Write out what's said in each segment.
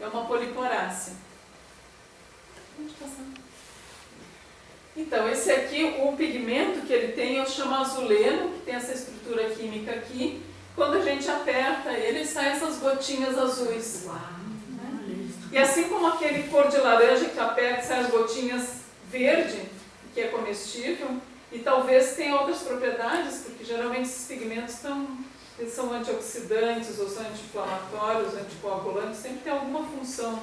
é uma poliporácea. Pode passar. Então, esse aqui, o pigmento que ele tem, eu chamo azuleno, que tem essa estrutura química aqui. Quando a gente aperta ele, saem essas gotinhas azuis. E assim como aquele cor de laranja que aperta e sai as gotinhas verde, que é comestível, e talvez tenha outras propriedades, porque geralmente esses pigmentos eles são antioxidantes, ou são anti-inflamatórios, anticoagulantes, sempre tem alguma função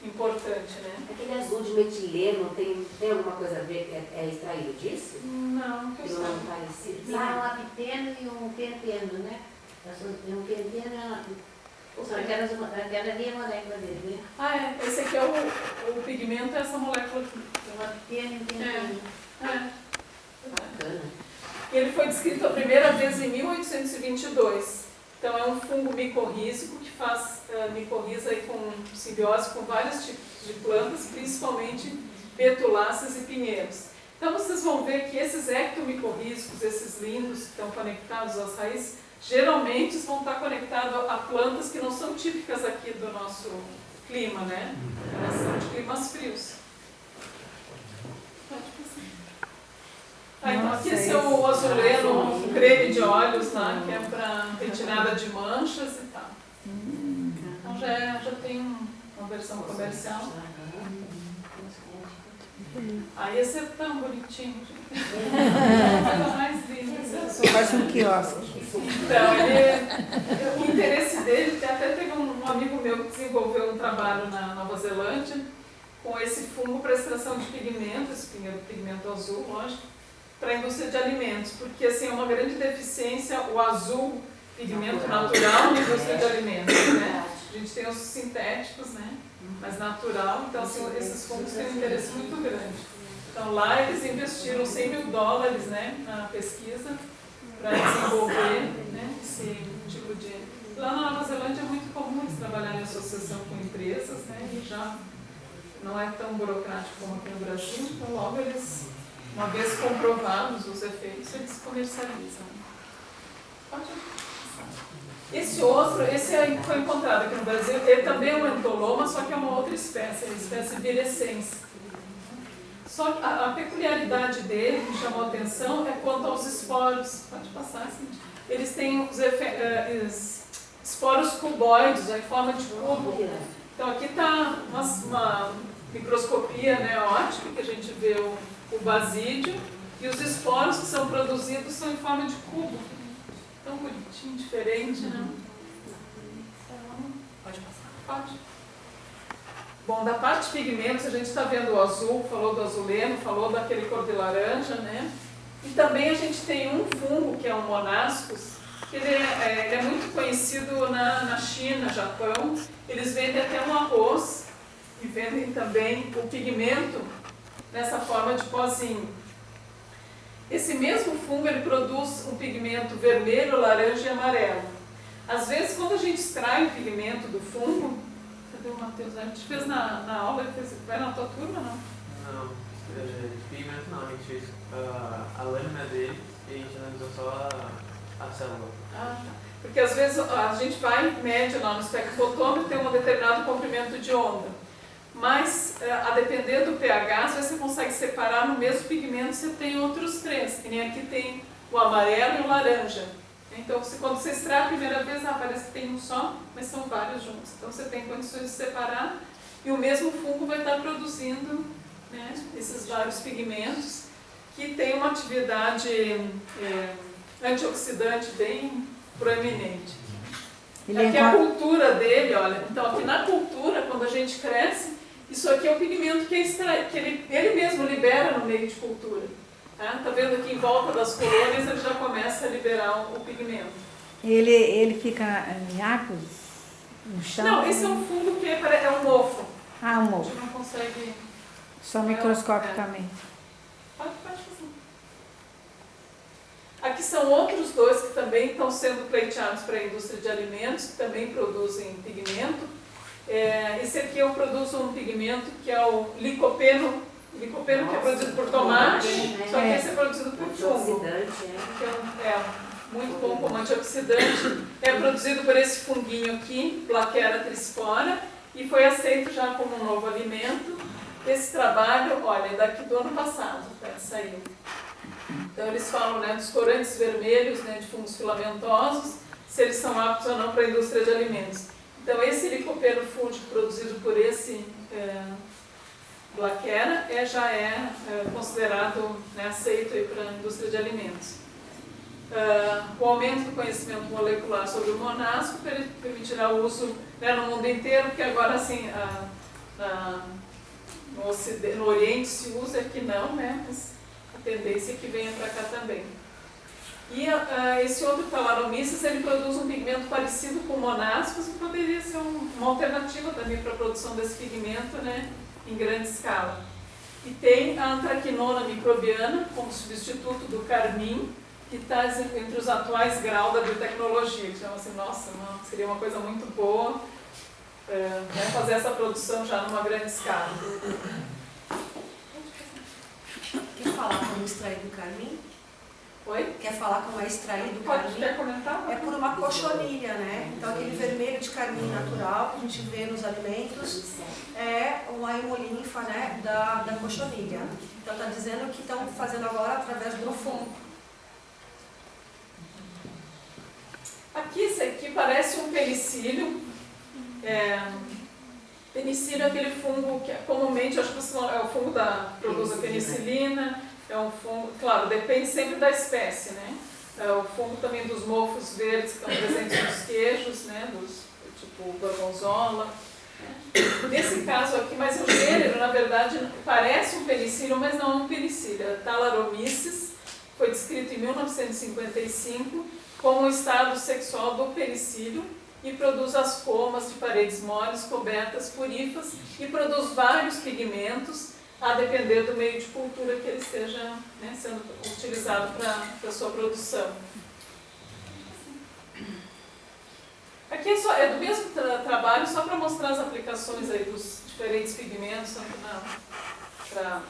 importante, né? Aquele azul de metileno tem alguma coisa a ver? É extraído disso? Não, que eu Tem saiba. um parecido? Tem um apiteno e um penteno, né? Um penteno aquela ali é a molécula dele, né? Ah, é. Esse aqui é o pigmento, é essa molécula aqui. Tem um apiteno e um penteno. Bacana. Ele foi descrito a primeira vez em 1822. Então é um fungo micorrízico que faz micorriza aí com simbiose com vários tipos de plantas, principalmente betuláceas e pinheiros. Então vocês vão ver que esses ectomicorrízicos, esses lindos que estão conectados às raízes, geralmente vão estar conectados a plantas que não são típicas aqui do nosso clima, né? Elas são de climas frios. Pode passar. Então aqui esse é o azuleno, o creme de olhos lá, que é para retirada de manchas e tal. Então já tem uma versão comercial. Aí esse é tão bonitinho. Coisa mais linda. Parece um quiosque. Então, o interesse dele, até teve um amigo meu que desenvolveu um trabalho na Nova Zelândia com esse fungo para extração de pigmento, esse pigmento azul, lógico, para a indústria de alimentos, porque assim, é uma grande deficiência o azul, pigmento natural na indústria de alimentos, né? A gente tem os sintéticos, né? Mas natural, então assim, esses fungos têm um interesse muito grande. Então lá eles investiram $100 mil, né, na pesquisa para desenvolver, né, esse tipo de... Lá na Nova Zelândia é muito comum eles trabalharem em associação com empresas, né, e já não é tão burocrático como aqui no Brasil, então logo eles, uma vez comprovados os efeitos, eles comercializam. Pode esse outro, foi encontrado aqui no Brasil, ele também é um entoloma, só que é uma outra espécie, a espécie virescens. Só que a peculiaridade dele, que chamou a atenção, é quanto aos esporos. Pode passar, assim. Eles têm os esporos cuboides, em forma de cubo. Então aqui está uma microscopia, né, ótica, que a gente vê o basídio, e os esporos que são produzidos são em forma de cubo. Tão bonitinho, diferente, né? Pode passar? Pode. Bom, da parte de pigmentos, a gente está vendo o azul, falou do azuleno, falou daquele cor de laranja, né? E também a gente tem um fungo, que é o monascus, que ele é muito conhecido na China, Japão. Eles vendem até um arroz e vendem também o pigmento nessa forma de pozinho. Esse mesmo fungo, ele produz um pigmento vermelho, laranja e amarelo. Às vezes, quando a gente extrai o pigmento do fungo, cadê o Matheus? A gente fez na aula, ele fez, vai na tua turma, não? Não, pigmento não, a gente fez a lâmina dele e a gente analisou só a célula. Ah, tá. Porque às vezes a gente vai, mede lá no espectrofotômetro, tem um determinado comprimento de onda. Mas, a depender do pH, às vezes você consegue separar no mesmo pigmento, você tem outros três. Que nem aqui tem o amarelo e o laranja. Então, quando você extrai a primeira vez, parece que tem um só, mas são vários juntos. Então, você tem condições de separar e o mesmo fungo vai estar produzindo, né, esses vários pigmentos que têm uma atividade antioxidante bem proeminente. Aqui é a cultura dele, olha. Então, aqui na cultura, quando a gente cresce, isso aqui é o pigmento que ele mesmo libera no meio de cultura. Tá vendo aqui em volta das colônias, ele já começa a liberar o pigmento. Ele fica em árvores? No chão? Não, esse é um fungo que é um mofo. Ah, um A mofo. gente não consegue... Só microscopicamente. Pode fazer. Aqui são outros dois que também estão sendo pleiteados para a indústria de alimentos, que também produzem pigmento. Esse aqui eu produzo um pigmento que é o licopeno. Licopeno que é produzido por tomate, só que esse é produzido por fungo. Muito bom como antioxidante. É produzido por esse funguinho aqui, Plaquera trispora, e foi aceito já como um novo alimento. Esse trabalho, olha, é daqui do ano passado, saiu. Então eles falam, né, dos corantes vermelhos, né, de fungos filamentosos, se eles são aptos ou não para a indústria de alimentos. Então esse licopeno fúngico produzido por esse Blackera já é considerado, né, aceito para a indústria de alimentos. O aumento do conhecimento molecular sobre o monasco permitirá o uso, né, no mundo inteiro, porque agora assim, no Oriente se usa, aqui não, né, mas a tendência é que venha para cá também. E esse outro Talaromyces, ele produz um pigmento parecido com o monascos e poderia ser uma alternativa também para a produção desse pigmento, né, em grande escala. E tem a antraquinona microbiana como substituto do carmim, que está entre os atuais graus da biotecnologia, que chama assim, nossa, seria uma coisa muito boa fazer essa produção já numa grande escala. Quer falar como extrair do carmim? Oi? Quer falar como é extraído do Quer carmim? comentar? É por uma cochonilha, né? Então aquele vermelho de carmim natural que a gente vê nos alimentos é uma hemolinfa, né, da cochonilha. Então está dizendo que estão fazendo agora através do fungo. Aqui, esse aqui parece um penicílio. Penicílio é aquele fungo que comumente, acho que é o fungo da produz a penicilina, é um fungo, claro, depende sempre da espécie, né? É o fungo também dos mofos verdes que estão presentes nos queijos, né? Tipo gorgonzola. Nesse caso aqui, mas o gênero, na verdade, parece um penicílio, mas não é um penicílio. É Talaromyces, foi descrito em 1955 como o estado sexual do penicílio e produz as comas de paredes moles cobertas por hifas e produz vários pigmentos, a depender do meio de cultura que ele esteja, né, sendo utilizado para a sua produção. Aqui é do mesmo trabalho, só para mostrar as aplicações aí dos diferentes pigmentos, tanto para,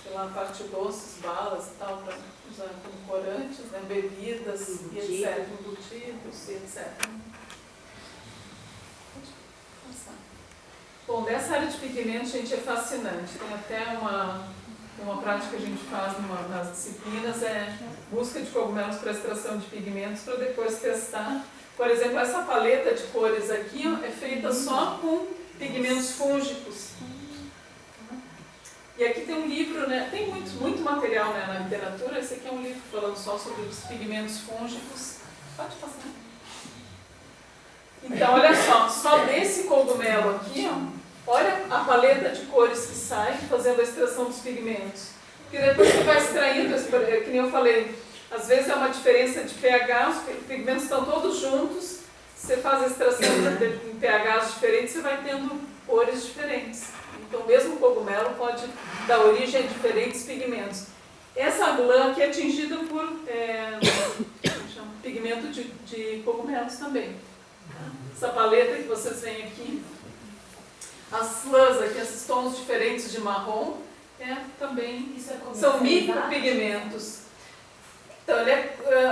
sei lá, parte doces, balas e tal, para usar como corantes, né, bebidas e etc., embutidos e etc. Bom, dessa área de pigmentos, gente, é fascinante. Tem até uma prática que a gente faz nas disciplinas, busca de cogumelos para extração de pigmentos para depois testar. Por exemplo, essa paleta de cores aqui é feita só com pigmentos fúngicos. E aqui tem um livro, né, tem muito material, né, na literatura. Esse aqui é um livro falando só sobre os pigmentos fúngicos. Pode passar. Então, olha só desse cogumelo aqui, olha a paleta de cores que sai fazendo a extração dos pigmentos. E depois você vai extraindo, que nem eu falei, às vezes é uma diferença de pH, os pigmentos estão todos juntos, você faz a extração em pHs diferentes, você vai tendo cores diferentes. Então, mesmo o cogumelo pode dar origem a diferentes pigmentos. Essa glã aqui é atingida por pigmento de cogumelos também. Essa paleta que vocês veem aqui, as lãs aqui, esses tons diferentes de marrom, também são micropigmentos. Então,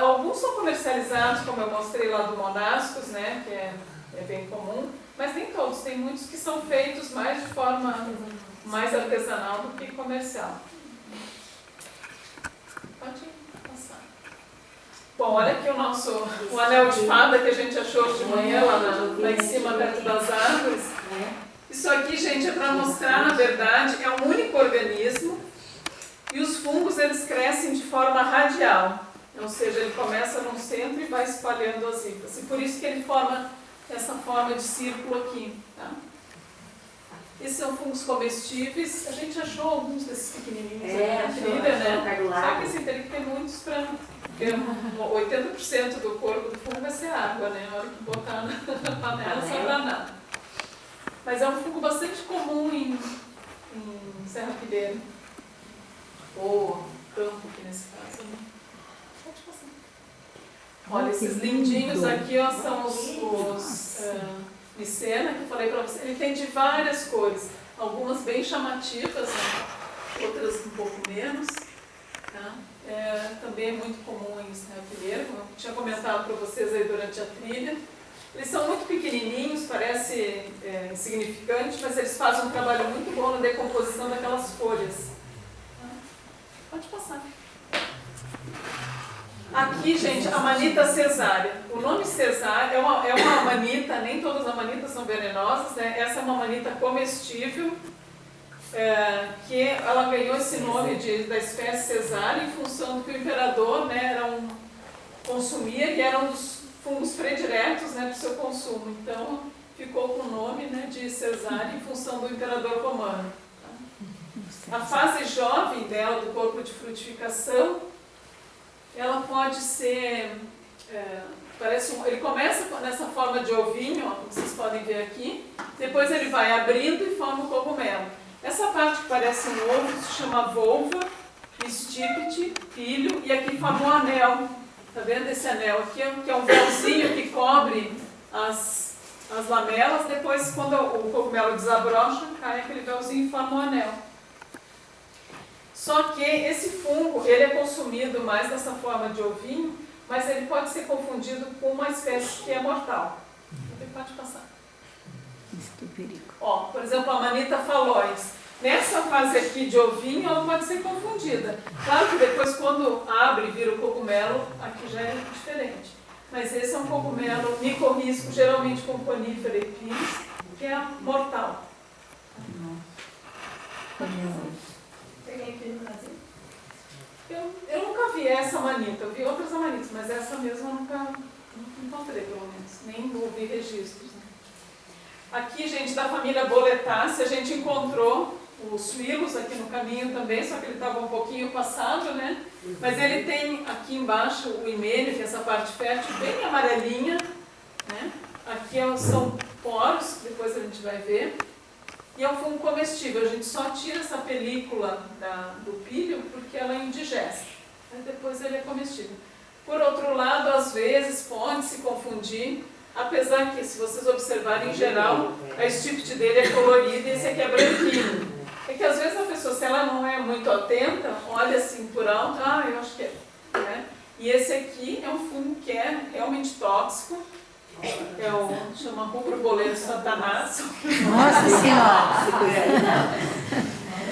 alguns são comercializados, como eu mostrei lá do monascos, né, que é bem comum, mas nem todos, tem muitos que são feitos mais de forma mais artesanal do que comercial. Pode passar. Bom, olha aqui o anel de fada que a gente achou de manhã lá em cima, perto das árvores. Isso aqui, gente, é para mostrar, na verdade, é um único organismo e os fungos, eles crescem de forma radial. Ou seja, ele começa num centro e vai espalhando as hifas. E por isso que ele forma essa forma de círculo aqui. Tá? Esses são fungos comestíveis. A gente achou alguns desses pequenininhos aqui na trilha, né? Só que assim, teria que ter muitos para... Porque 80% do corpo do fungo vai ser água, né? Na hora que botar na panela, só para nada. Mas é um fungo bastante comum em serrapilheira. Ou campo, aqui nesse caso. Né? Pode passar. Olha, esses lindinhos aqui, ó, são os micena, que eu falei para você. Ele tem de várias cores. Algumas bem chamativas, né? Outras um pouco menos. Tá? Também é muito comum em serrapilheira, como eu tinha comentado para vocês aí durante a trilha. Eles são muito pequenininhos, parece insignificante, mas eles fazem um trabalho muito bom na decomposição daquelas folhas. Pode passar. Aqui, gente, a manita cesárea. O nome cesárea é uma manita, nem todas as manitas são venenosas, né? Essa é uma manita comestível, que ela ganhou esse nome da espécie cesárea em função do que o imperador, né, consumia e era um dos fungos prediletos, né, para o seu consumo. Então, ficou com o nome, né, de cesárea em função do imperador romano. A fase jovem dela, do corpo de frutificação, ela pode ser, ele começa nessa forma de ovinho, ó, como vocês podem ver aqui, depois ele vai abrindo e forma o cogumelo. Essa parte que parece um ovo se chama volva, estípite, pilho, e aqui forma um anel. Tá vendo esse anel aqui? Que é um véuzinho que cobre as lamelas, depois quando o cogumelo desabrocha, cai aquele véuzinho e forma um anel. Só que esse fungo, ele é consumido mais dessa forma de ovinho, mas ele pode ser confundido com uma espécie que é mortal. Pode passar. Isso que é perigo. Ó, por exemplo, a manita falois. Nessa fase aqui de ovinho, ela pode ser confundida. Claro que depois, quando abre e vira o cogumelo, aqui já é diferente. Mas esse é um cogumelo micorrízico, geralmente com conífera e pins, que é mortal. Tem aqui no Brasil? Eu nunca vi essa manita, eu vi outras amanitas, mas essa mesma eu nunca encontrei, pelo menos. Nem ouvi registros. Né? Aqui, gente, da família Boletácea, a gente encontrou os suílos aqui no caminho também, só que ele estava um pouquinho passado, né? Mas ele tem aqui embaixo o himênio, que é essa parte fértil, bem amarelinha, né? Aqui são poros, que depois a gente vai ver. E é um fungo comestível, a gente só tira essa película do pilho porque ela é indigesta. Aí depois ele é comestível. Por outro lado, às vezes pode se confundir, apesar que, se vocês observarem, em geral, a estípite dele é colorida e esse aqui é branquinho. É que às vezes a pessoa, se ela não é muito atenta, olha assim por alto, eu acho que é. Né? E esse aqui é um fungo que é realmente tóxico. Chama rubro boleto satanás. Nossa Senhora!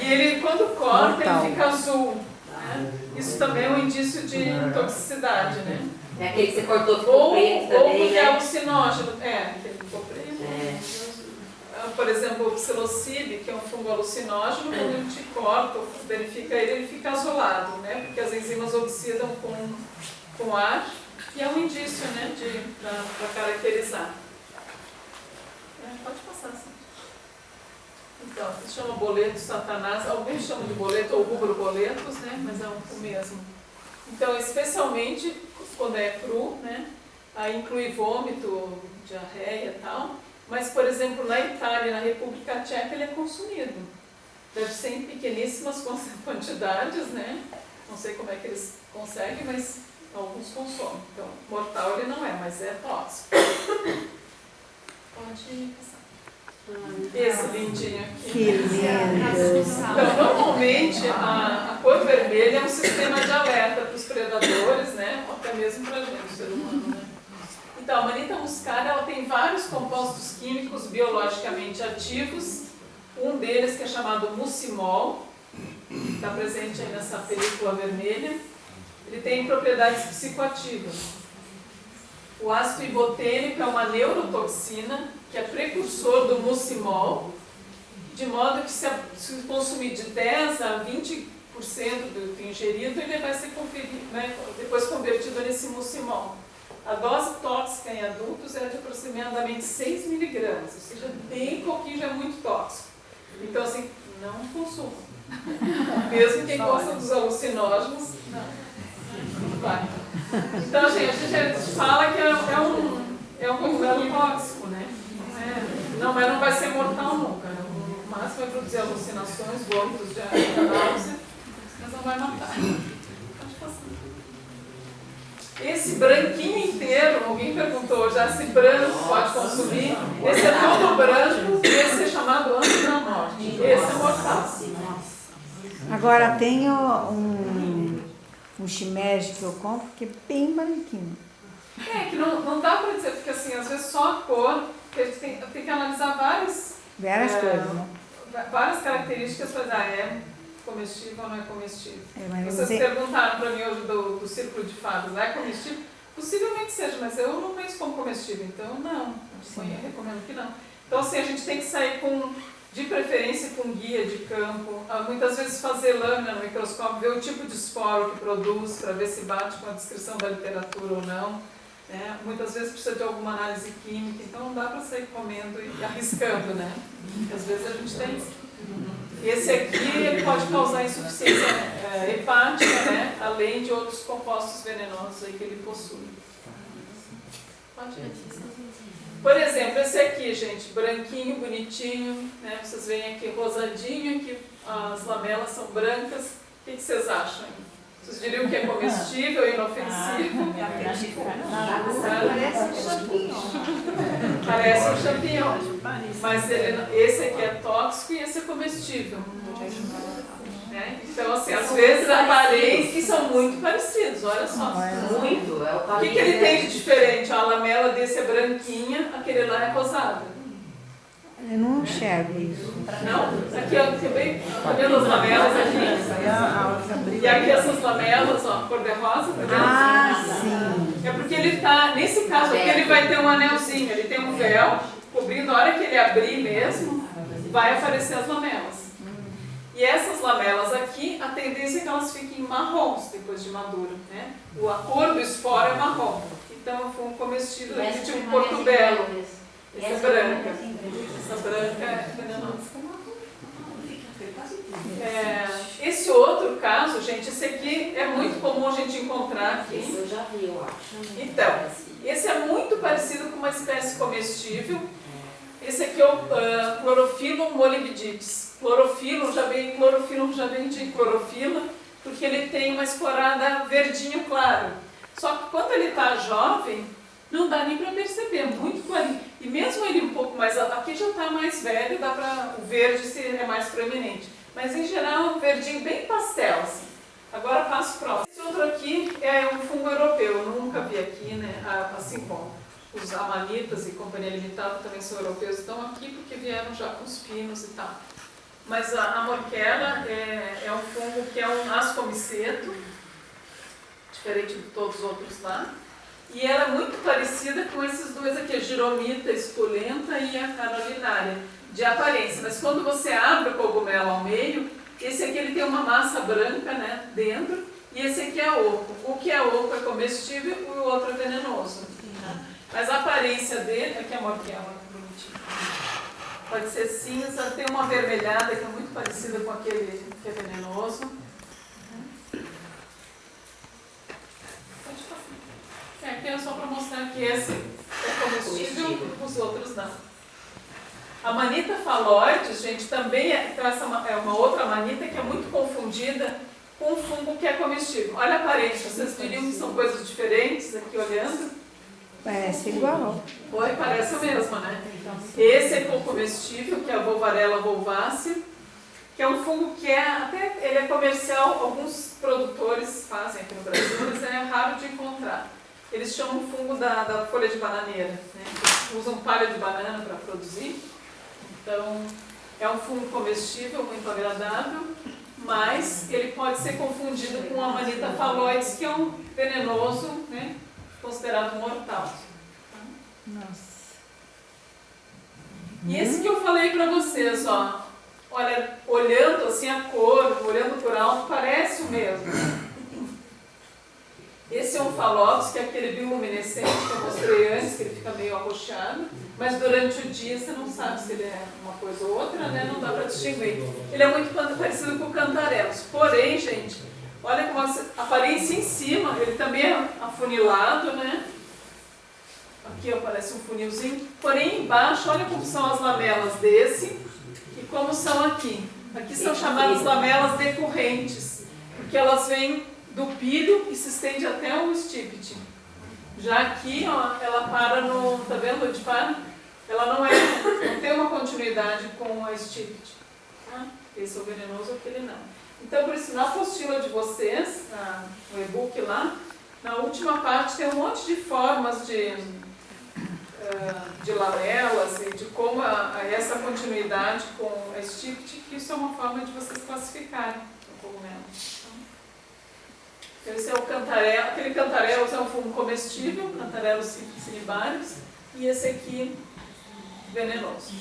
E ele, quando corta, ele fica azul. Né? Isso também é um indício de toxicidade, né? É aquele que você cortou ficou preto também, ou porque né? é alucinógeno. Aquele ficou preto. Por exemplo, o psilocibe, que é um fungo alucinógeno, quando a gente corta ou verifica ele fica azulado, né? Porque as enzimas oxidam com ar. E é um indício, né, para caracterizar. Pode passar, sim. Então, se chama boleto satanás, alguns chamam de boleto ou rubro boletos, né, mas é o mesmo. Então, especialmente quando é cru, né, aí inclui vômito, diarreia e tal, mas, por exemplo, na Itália e na República Tcheca ele é consumido. Deve ser em pequeníssimas quantidades, né, não sei como é que eles conseguem, mas alguns consomem. Então, mortal ele não é, mas é tóxico. Pode passar. Esse lindinho aqui. Que lindo! Então, normalmente, a cor vermelha é um sistema de alerta para os predadores, né? Ou até mesmo para a gente, o ser humano, né? Então, a manita muscaria, ela tem vários compostos químicos biologicamente ativos. Um deles que é chamado muscimol, está presente aí nessa película vermelha. Ele tem propriedades psicoativas. O ácido ibotênico é uma neurotoxina, que é precursor do muscimol, de modo que se consumir de 10 a 20% do ingerido, ele vai ser depois convertido nesse muscimol. A dose tóxica em adultos é de aproximadamente 6 miligramas, ou seja, bem pouquinho, já é muito tóxico. Então, assim, não consuma. Mesmo quem gosta dos alucinógenos, não. Vai. Então, gente, a gente fala que é um cogumelo tóxico, né? Mas não vai ser mortal nunca. O máximo vai produzir alucinações, vômitos, diarreia, náusea, mas não vai matar. Pode passar. Esse branquinho inteiro, alguém perguntou já se branco pode consumir. Esse é todo branco e esse é chamado anjo da morte. Esse é mortal. Agora tem um shimeji que eu compro que é bem branquinho. Que não dá para dizer, porque assim, às vezes só a cor, porque a gente tem que analisar vários Várias coisas, né? Várias características para é comestível ou não é comestível. Mas Vocês você- perguntaram para mim hoje do círculo de fadas, é comestível? Possivelmente seja, mas eu não penso como comestível, então não. Eu recomendo que não. Então assim, a gente tem que sair de preferência com guia de campo, muitas vezes fazer lâmina no microscópio, ver o tipo de esporo que produz, para ver se bate com a descrição da literatura ou não. Né? Muitas vezes precisa de alguma análise química, então não dá para sair comendo e arriscando, né? Às vezes a gente tem. Esse aqui ele pode causar insuficiência hepática, né? Além de outros compostos venenosos aí que ele possui. Pode ir. Por exemplo, esse aqui, gente, branquinho, bonitinho, né? Vocês veem aqui rosadinho, aqui as lamelas são brancas. O que vocês acham? Vocês diriam que é comestível, inofensivo? Parece um champignon. Parece um champignon. Mas esse aqui é tóxico e esse é comestível. Né? Então, assim, às vezes a aparência são muito parecidos, olha só. Muito, é o O que ele tem de diferente? A lamela desse é branquinha, aquele lá é rosado. Eu não enxergo isso. Não? Aqui, ó, também, tá vendo as lamelas aqui? E aqui essas lamelas, ó, cor-de-rosa, tá vendo? Ah, sim. É porque ele tá, nesse caso aqui, ele vai ter um anelzinho, ele tem um véu cobrindo, a hora que ele abrir mesmo, vai aparecer as lamelas. E essas lamelas aqui, a tendência é que elas fiquem marrons depois de madura, né? A cor do esporo é marrom. Então, foi um comestível aqui, tipo portobello. Essa é branca. Essa branca é venenosa. Esse outro caso, gente, esse aqui é muito comum a gente encontrar aqui. Esse eu já vi, eu acho. Então, esse é muito parecido com uma espécie comestível. Esse aqui é o Chlorophyllum molybdites. Clorofilo já vem de clorofila, porque ele tem uma esporada verdinho claro. Só que quando ele está jovem, não dá nem para perceber, muito clarinho. E mesmo ele um pouco mais, aqui já está mais velho, dá para o verde é mais proeminente. Mas em geral é um verdinho bem pastel, assim. Agora passo próximo. Esse outro aqui é um fungo europeu, eu nunca vi aqui, né? Assim como os amanitas e companhia limitada também são europeus, estão aqui porque vieram já com os pinos e tal. Mas a morquela é um fungo que é um ascomiceto, diferente de todos os outros lá. E ela é muito parecida com esses dois aqui, a giromita espulenta e a carolinária, de aparência. Mas quando você abre o cogumelo ao meio, esse aqui ele tem uma massa branca, né, dentro, e esse aqui é oco. O que é oco é comestível e o outro é venenoso. Né? Mas a aparência dele, aqui é a morquela, bonitinha. Pode ser cinza, tem uma avermelhada que é muito parecida com aquele que é venenoso. Aqui é só para mostrar que esse é comestível, os outros não. A manita faloides, gente, também é uma outra manita que é muito confundida com um fungo que é comestível. Olha a aparência, vocês diriam que são coisas diferentes aqui olhando? Parece igual. Oi, parece o mesmo, né? Esse é comestível, que é a Volvarella volvácea, que é um fungo que ele é comercial, alguns produtores fazem aqui no Brasil, mas é raro de encontrar. Eles chamam o fungo da folha de bananeira, né? Usam palha de banana para produzir. Então, é um fungo comestível, muito agradável, mas ele pode ser confundido com a Amanita phalloides, que é um venenoso, né? Considerado mortal. Nossa. E esse que eu falei para vocês, ó, olha, olhando assim a cor, olhando por alto, parece o mesmo. Esse é um Phalops, que é aquele bioluminescente que eu mostrei antes, que ele fica meio arroxeado, mas durante o dia você não sabe se ele é uma coisa ou outra, né? Não dá para distinguir. Ele é muito parecido com o Cantarelos. Porém, gente, olha como a aparência em cima, ele também é afunilado, né? Aqui aparece um funilzinho. Porém, embaixo, olha como são as lamelas desse e como são aqui. Aqui são chamadas lamelas decorrentes, porque elas vêm do pílio e se estende até o estípite. Já aqui, ó, ela para no... Tá vendo onde para? Ela não tem uma continuidade com a estípite. Tá? Esse é o venenoso, aquele não. Então, por isso, na apostila de vocês, no e-book lá, na última parte tem um monte de formas de de lamelas e de como essa continuidade com a stipt, que isso é uma forma de vocês classificarem o cogumelo. Então, esse é o cantarelo, aquele cantarelos é um fungo comestível, Cantarelos cinibarius, e esse aqui venenoso.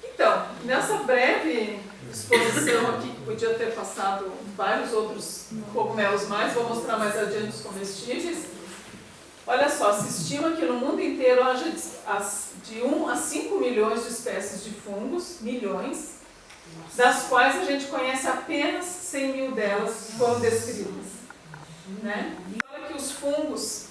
Então, nessa breve exposição aqui, que podia ter passado vários outros cogumelos mais, vou mostrar mais adiante os comestíveis. Olha só, se estima que no mundo inteiro haja de 1 a 5 milhões de espécies de fungos, milhões, das quais a gente conhece apenas 100 mil delas que foram descritas. Né? E olha que os fungos,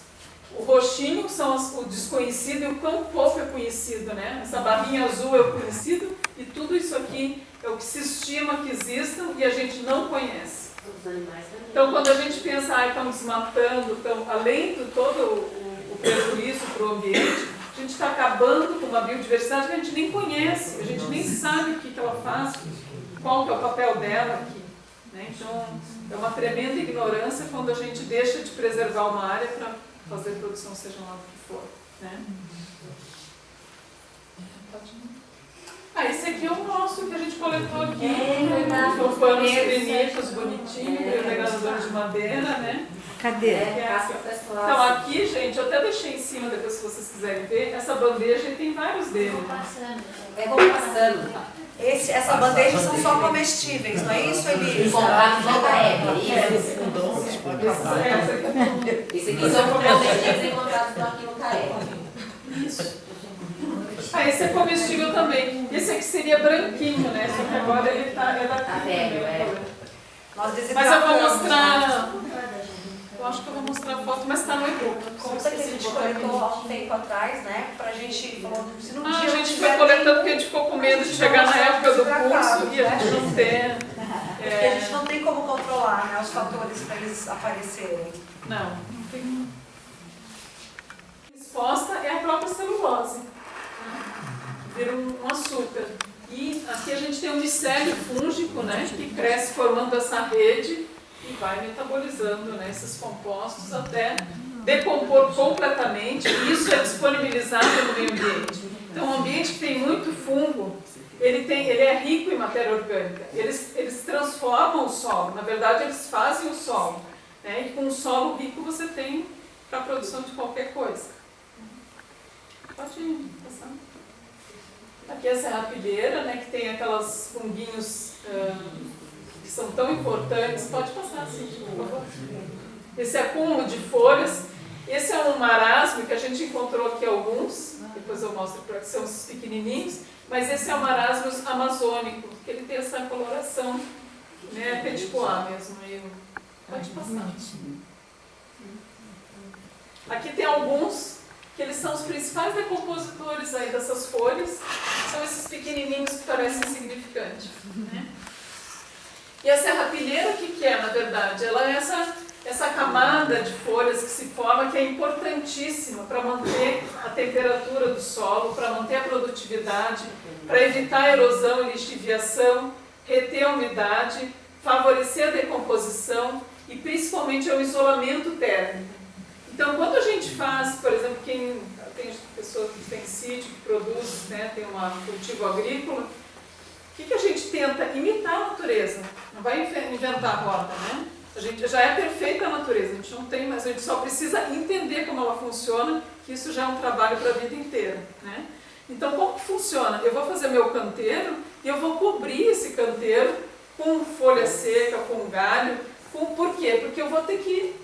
o roxinho são o desconhecido e o quão pouco é conhecido. Né? Essa barrinha azul é o conhecido e tudo isso aqui é o que se estima que existam e a gente não conhece. Então, quando a gente pensa, estão desmatando, além de todo o prejuízo para o ambiente, a gente está acabando com uma biodiversidade que a gente nem conhece, a gente nem sabe o que ela faz, qual que é o papel dela aqui. Né? Então, é uma tremenda ignorância quando a gente deixa de preservar uma área para fazer produção, seja lá o que for. Né? Esse aqui é o nosso que a gente coletou aqui. São panos finitos, bonitinhos, degradadores de madeira, né? Cadê? Então aqui, gente, eu até deixei em cima, depois se vocês quiserem ver, essa bandeja e tem vários deles. Vou passando. Essa bandeja são só comestíveis, não é isso, Eli? Encontrados no Caeb, é isso? Esse aqui são comestíveis encontrados aqui no Caeb. Isso. Esse é comestível também. Esse aqui seria branquinho, né? Só que agora ele tá velho, Mas eu vou mostrar. Eu acho que eu vou mostrar a foto, mas está no e-book. Conta que a gente coletou há um tempo atrás, né? Pra gente. Se não a gente foi coletando porque a gente ficou com medo de chegar na época do curso e a gente não ter. Porque a gente não tem como controlar, né, os fatores para eles aparecerem. Não tem. Exposta é a própria celulose. Vira um açúcar. E aqui a gente tem um micélio fúngico, né, que cresce formando essa rede e vai metabolizando, né, esses compostos até decompor completamente. E isso é disponibilizado no meio ambiente. Então, um ambiente que tem muito fungo, ele é rico em matéria orgânica. Eles transformam o solo. Na verdade, eles fazem o solo. Né, e com um solo rico você tem para a produção de qualquer coisa. Pode passar. Aqui é a serrapilheira, né, que tem aquelas funguinhos que são tão importantes. Pode passar, sim, por favor. Esse acúmulo de folhas. Esse é um marasmo que a gente encontrou aqui alguns. Depois eu mostro para que são esses pequenininhos. Mas esse é o marasmo amazônico, que ele tem essa coloração, né, petipoá mesmo. Pode passar. Aqui tem alguns que eles são os principais decompositores aí dessas folhas, são esses pequenininhos que parecem insignificantes. Né? E a serrapilheira, o que é, na verdade? Ela é essa camada de folhas que se forma, que é importantíssima para manter a temperatura do solo, para manter a produtividade, para evitar a erosão e lixiviação, reter a umidade, favorecer a decomposição e principalmente o isolamento térmico. Então, quando a gente faz, por exemplo, quem tem pessoas que têm sítio, que produz, né, tem um cultivo agrícola, o que a gente tenta? Imitar a natureza. Não vai inventar a roda, né? A gente já é perfeita a natureza, a gente não tem, mas a gente só precisa entender como ela funciona, que isso já é um trabalho para a vida inteira, né? Então, como que funciona? Eu vou fazer meu canteiro e eu vou cobrir esse canteiro com folha seca, com galho. Por quê? Porque eu vou ter que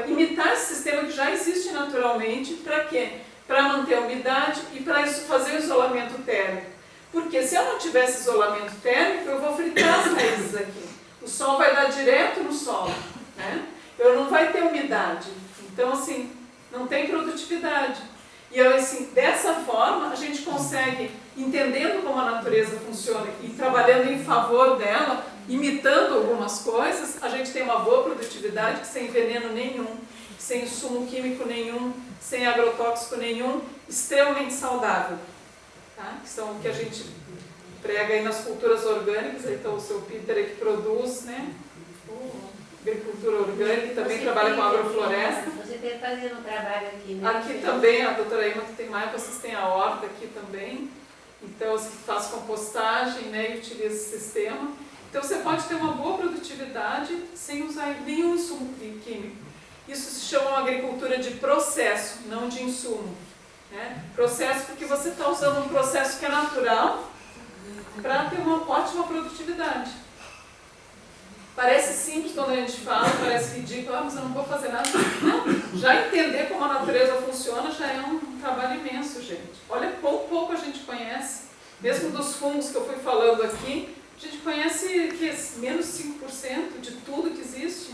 imitar esse sistema que já existe naturalmente. Para quê? Para manter a umidade e para fazer o isolamento térmico. Porque se eu não tivesse isolamento térmico, eu vou fritar as raízes aqui. O sol vai dar direto no solo, né? Eu não vai ter umidade. Então, assim, não tem produtividade. E assim, dessa forma, a gente consegue, entendendo como a natureza funciona e trabalhando em favor dela, imitando algumas coisas, a gente tem uma boa produtividade sem veneno nenhum, sem insumo químico nenhum, sem agrotóxico nenhum, extremamente saudável. Tá? Que são o que a gente prega aí nas culturas orgânicas. Então o seu Peter aí que produz, né? agricultura orgânica e também trabalha com agrofloresta. Você tem fazendo um trabalho aqui, né? Aqui também, a doutora Ima que tem mais, vocês têm a horta aqui também. Então, você faz compostagem, né, e utiliza esse sistema. Então, você pode ter uma boa produtividade sem usar nenhum insumo químico. Isso se chama uma agricultura de processo, não de insumo. Né? Processo porque você está usando um processo que é natural para ter uma ótima produtividade. Parece simples quando a gente fala, parece ridículo, mas eu não vou fazer nada. Não, já entender como a natureza funciona já é um trabalho imenso, gente. Olha, pouco a gente conhece. Mesmo dos fungos que eu fui falando aqui, a gente conhece que menos 5% de tudo que existe.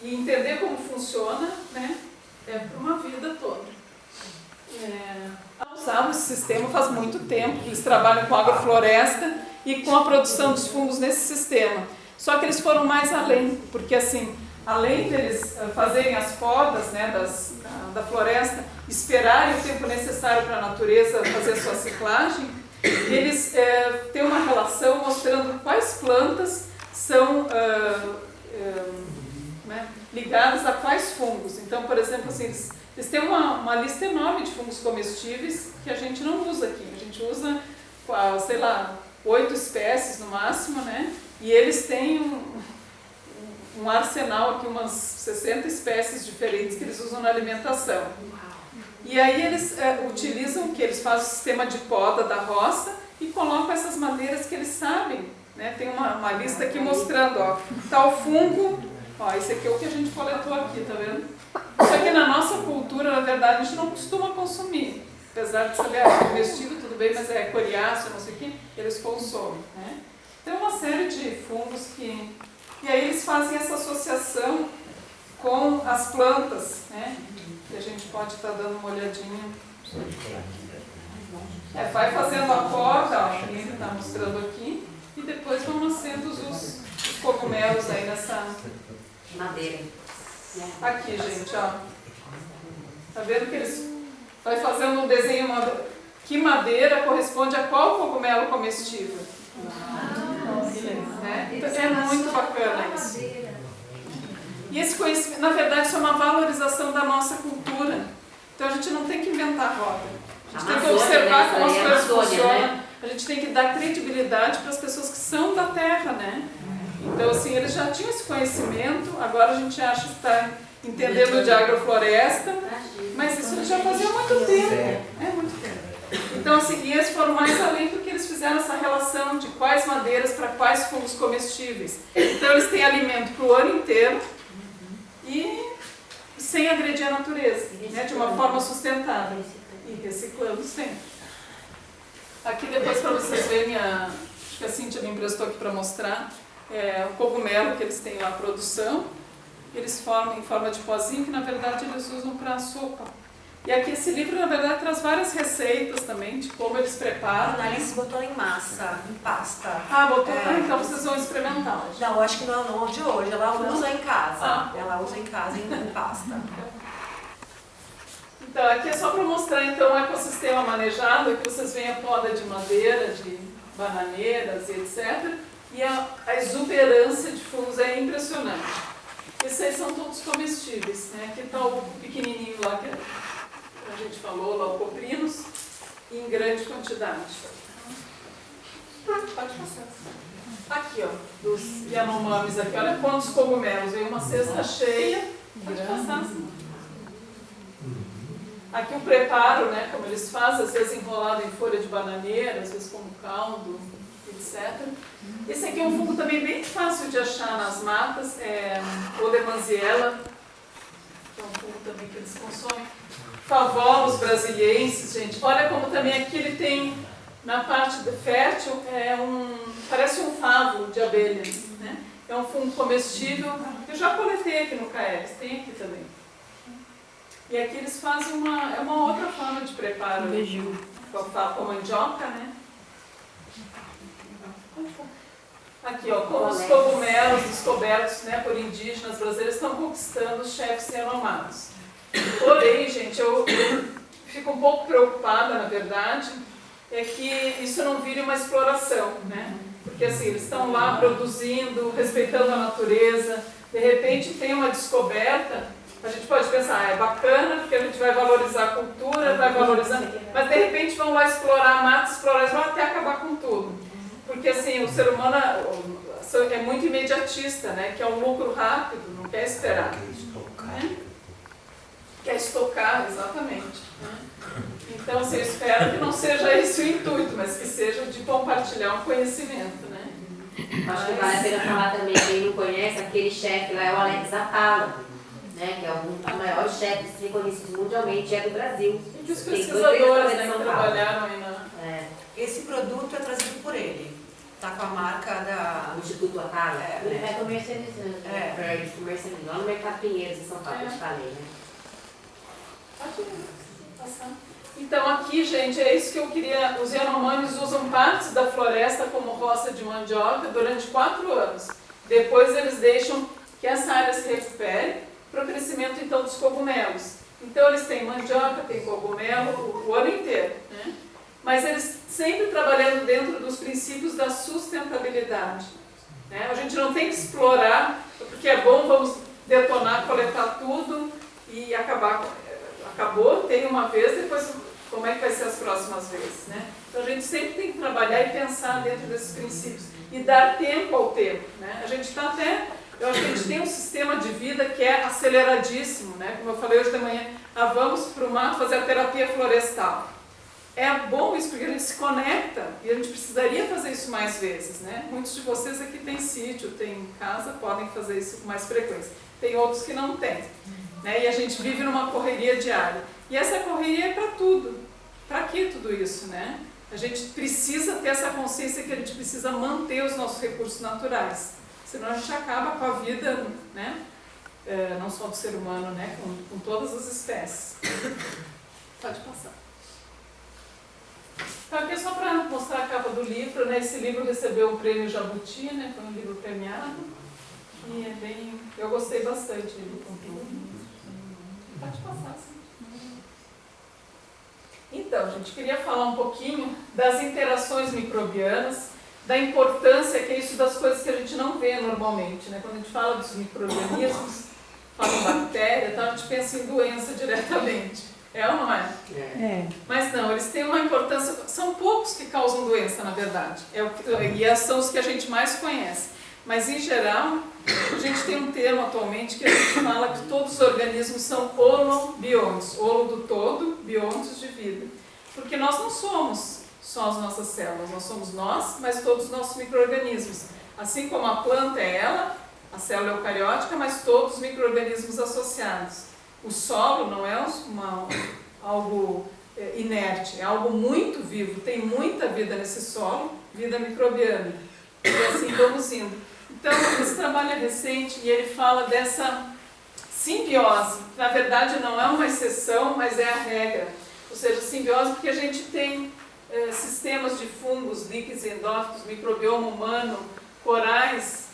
E entender como funciona, né, é para uma vida toda. Usavam esse sistema faz muito tempo, eles trabalham com agrofloresta e com a produção dos fungos nesse sistema. Só que eles foram mais além, porque assim, além deles fazerem as podas, né, da floresta, esperarem o tempo necessário para a natureza fazer a sua ciclagem, eles têm uma relação mostrando quais plantas são ligadas a quais fungos. Então, por exemplo, assim, eles têm uma lista enorme de fungos comestíveis que a gente não usa aqui. A gente usa, sei lá, 8 espécies no máximo, né? E eles têm um arsenal aqui, umas 60 espécies diferentes que eles usam na alimentação. E aí eles utilizam o que? Eles fazem o sistema de poda da roça e colocam essas madeiras que eles sabem. Né? Tem uma lista aqui mostrando, ó, tal fungo, ó, esse aqui é o que a gente coletou aqui, tá vendo? Isso aqui na nossa cultura, na verdade, a gente não costuma consumir. Apesar de saber, comestível, tudo bem, mas é coriáceo, não sei o que, eles consomem. Né? Tem uma série de fungos que... E aí eles fazem essa associação com as plantas, né? E a gente pode estar dando uma olhadinha. Vai fazendo a poda, ó, que ele está mostrando aqui, e depois vão nascendo os cogumelos aí nessa... Madeira. Aqui, gente, ó. Tá vendo que eles... Vai fazendo um desenho, que madeira corresponde a qual cogumelo comestível. Né? Então, é muito bacana isso. E esse conhecimento, na verdade, isso é uma valorização da nossa cultura. Então a gente não tem que inventar roda. A gente tem que observar como as coisas funcionam. A gente tem que dar credibilidade para as pessoas que são da terra, né? Então, assim, eles já tinham esse conhecimento, agora a gente acha que está entendendo de agrofloresta, mas isso eles já faziam há muito tempo. É muito tempo. Então, assim, e eles foram mais além porque eles fizeram essa relação de quais madeiras para quais fungos comestíveis. Então, eles têm alimento para o ano inteiro e sem agredir a natureza, né, de uma forma sustentável. E reciclando sempre. Aqui depois para vocês verem, acho que a Cíntia me emprestou aqui para mostrar, o cogumelo que eles têm lá, a produção. Eles formam em forma de pozinho, que na verdade eles usam para sopa. E aqui esse livro, na verdade, traz várias receitas também de como eles preparam. A Alice botou em massa, em pasta. Ah, botou? Então vocês vão experimentar hoje. Não, acho que não de hoje. Ela usa em casa. Ela usa em casa em pasta. Então, aqui é só para mostrar então o ecossistema manejado. Aqui vocês veem a poda de madeira, de bananeiras e etc. E a exuberância de fungos é impressionante. Esses aí são todos comestíveis, né? Aqui está o pequenininho lá que a gente falou, lá o coprinos, em grande quantidade. Pode passar. Aqui, ó, dos Yanomamis aqui, olha quantos cogumelos. Vem uma cesta cheia. Pode passar. Aqui o preparo, né? Como eles fazem, às vezes enrolado em folha de bananeira, às vezes como caldo, etc. Esse aqui é um fungo também bem fácil de achar nas matas, o Odemanziella, que é um fungo também que eles consomem. Favolos brasilienses, gente. Olha como também aqui ele tem, na parte fértil, parece um favo de abelha, né? É um fungo comestível. Eu já coletei aqui no CAES, tem aqui também. E aqui eles fazem uma outra forma de preparo. Com mandioca, né? Aqui, ó, como os cogumelos descobertos, né, por indígenas brasileiros estão conquistando os chefes renomados. Porém, gente, eu fico um pouco preocupada, na verdade, é que isso não vire uma exploração, né? Porque Porque assim, eles estão lá produzindo, respeitando a natureza, de repente tem uma descoberta, a gente pode pensar, é bacana porque a gente vai valorizar a cultura, vai valorizar, mas de repente vão lá explorar a mata, explorar até acabar com tudo. Porque assim, o ser humano é muito imediatista, né? Quer um lucro rápido, não quer esperar. Né? Quer estocar, exatamente. Né? Então, assim, eu espero que não seja esse o intuito, mas que seja de compartilhar um conhecimento, né? Acho que vale a pena falar também, quem não conhece, aquele chefe lá é o Alex Atala, né, que é um dos maiores chefes reconhecidos mundialmente, é do Brasil. E que os Tem pesquisadores, né, São que Paulo. trabalharam aí na... Esse produto é trazido por ele. Tá com a marca da... O Instituto Atala. Ele vai comercializando. Eles comercializam lá no Mercado Pinheiros, em São Paulo, que eu te falei, né? Pode passar. Então aqui, gente, é isso que eu queria. Os Yanomamis usam partes da floresta como roça de mandioca durante 4 anos. Depois eles deixam que essa área se recupere para o crescimento então dos cogumelos. Então eles têm mandioca, tem cogumelo o ano inteiro, né? Mas eles sempre trabalhando dentro dos princípios da sustentabilidade, né? A gente não tem que explorar, porque é bom, vamos detonar, coletar tudo e acabar. Acabou, tem uma vez, depois como é que vai ser as próximas vezes, né? Então a gente sempre tem que trabalhar e pensar dentro desses princípios e dar tempo ao tempo, né? A gente está até, eu acho que a gente tem um sistema de vida que é aceleradíssimo, né? Como eu falei hoje de manhã, vamos para o mato fazer a terapia florestal. É bom isso porque a gente se conecta e a gente precisaria fazer isso mais vezes, né? Muitos de vocês aqui têm sítio, têm casa, podem fazer isso com mais frequência. Tem outros que não têm. Né? E a gente vive numa correria diária. E essa correria é para tudo. Para que tudo isso? Né? A gente precisa ter essa consciência que a gente precisa manter os nossos recursos naturais. Senão a gente acaba com a vida, né? Não só do ser humano, né? Com todas as espécies. Pode passar. Então aqui é só para mostrar a capa do livro. Né? Esse livro recebeu o prêmio Jabuti, né? Foi um livro premiado. E é bem... Eu gostei bastante do conteúdo. Pode passar, sim. Então, gente, queria falar um pouquinho das interações microbianas, da importância, que é isso das coisas que a gente não vê normalmente, né? Quando a gente fala dos micro-organismos, fala em bactéria, então a gente pensa em doença diretamente. É ou não é? É. Mas não, eles têm uma importância, são poucos que causam doença, na verdade. E são os que a gente mais conhece. Mas, em geral, a gente tem um termo atualmente que a gente fala que todos os organismos são holobiontes, holo do todo, biontes de vida. Porque nós não somos só as nossas células, nós somos nós, mas todos os nossos micro-organismos. Assim como a planta é ela, a célula eucariótica, mas todos os micro-organismos associados. O solo não é algo inerte, é algo muito vivo, tem muita vida nesse solo, vida microbiana. E assim vamos indo. Então, esse trabalho é recente e ele fala dessa simbiose. Na verdade, não é uma exceção, mas é a regra. Ou seja, simbiose porque a gente tem sistemas de fungos, líquens endófitos, microbioma humano, corais,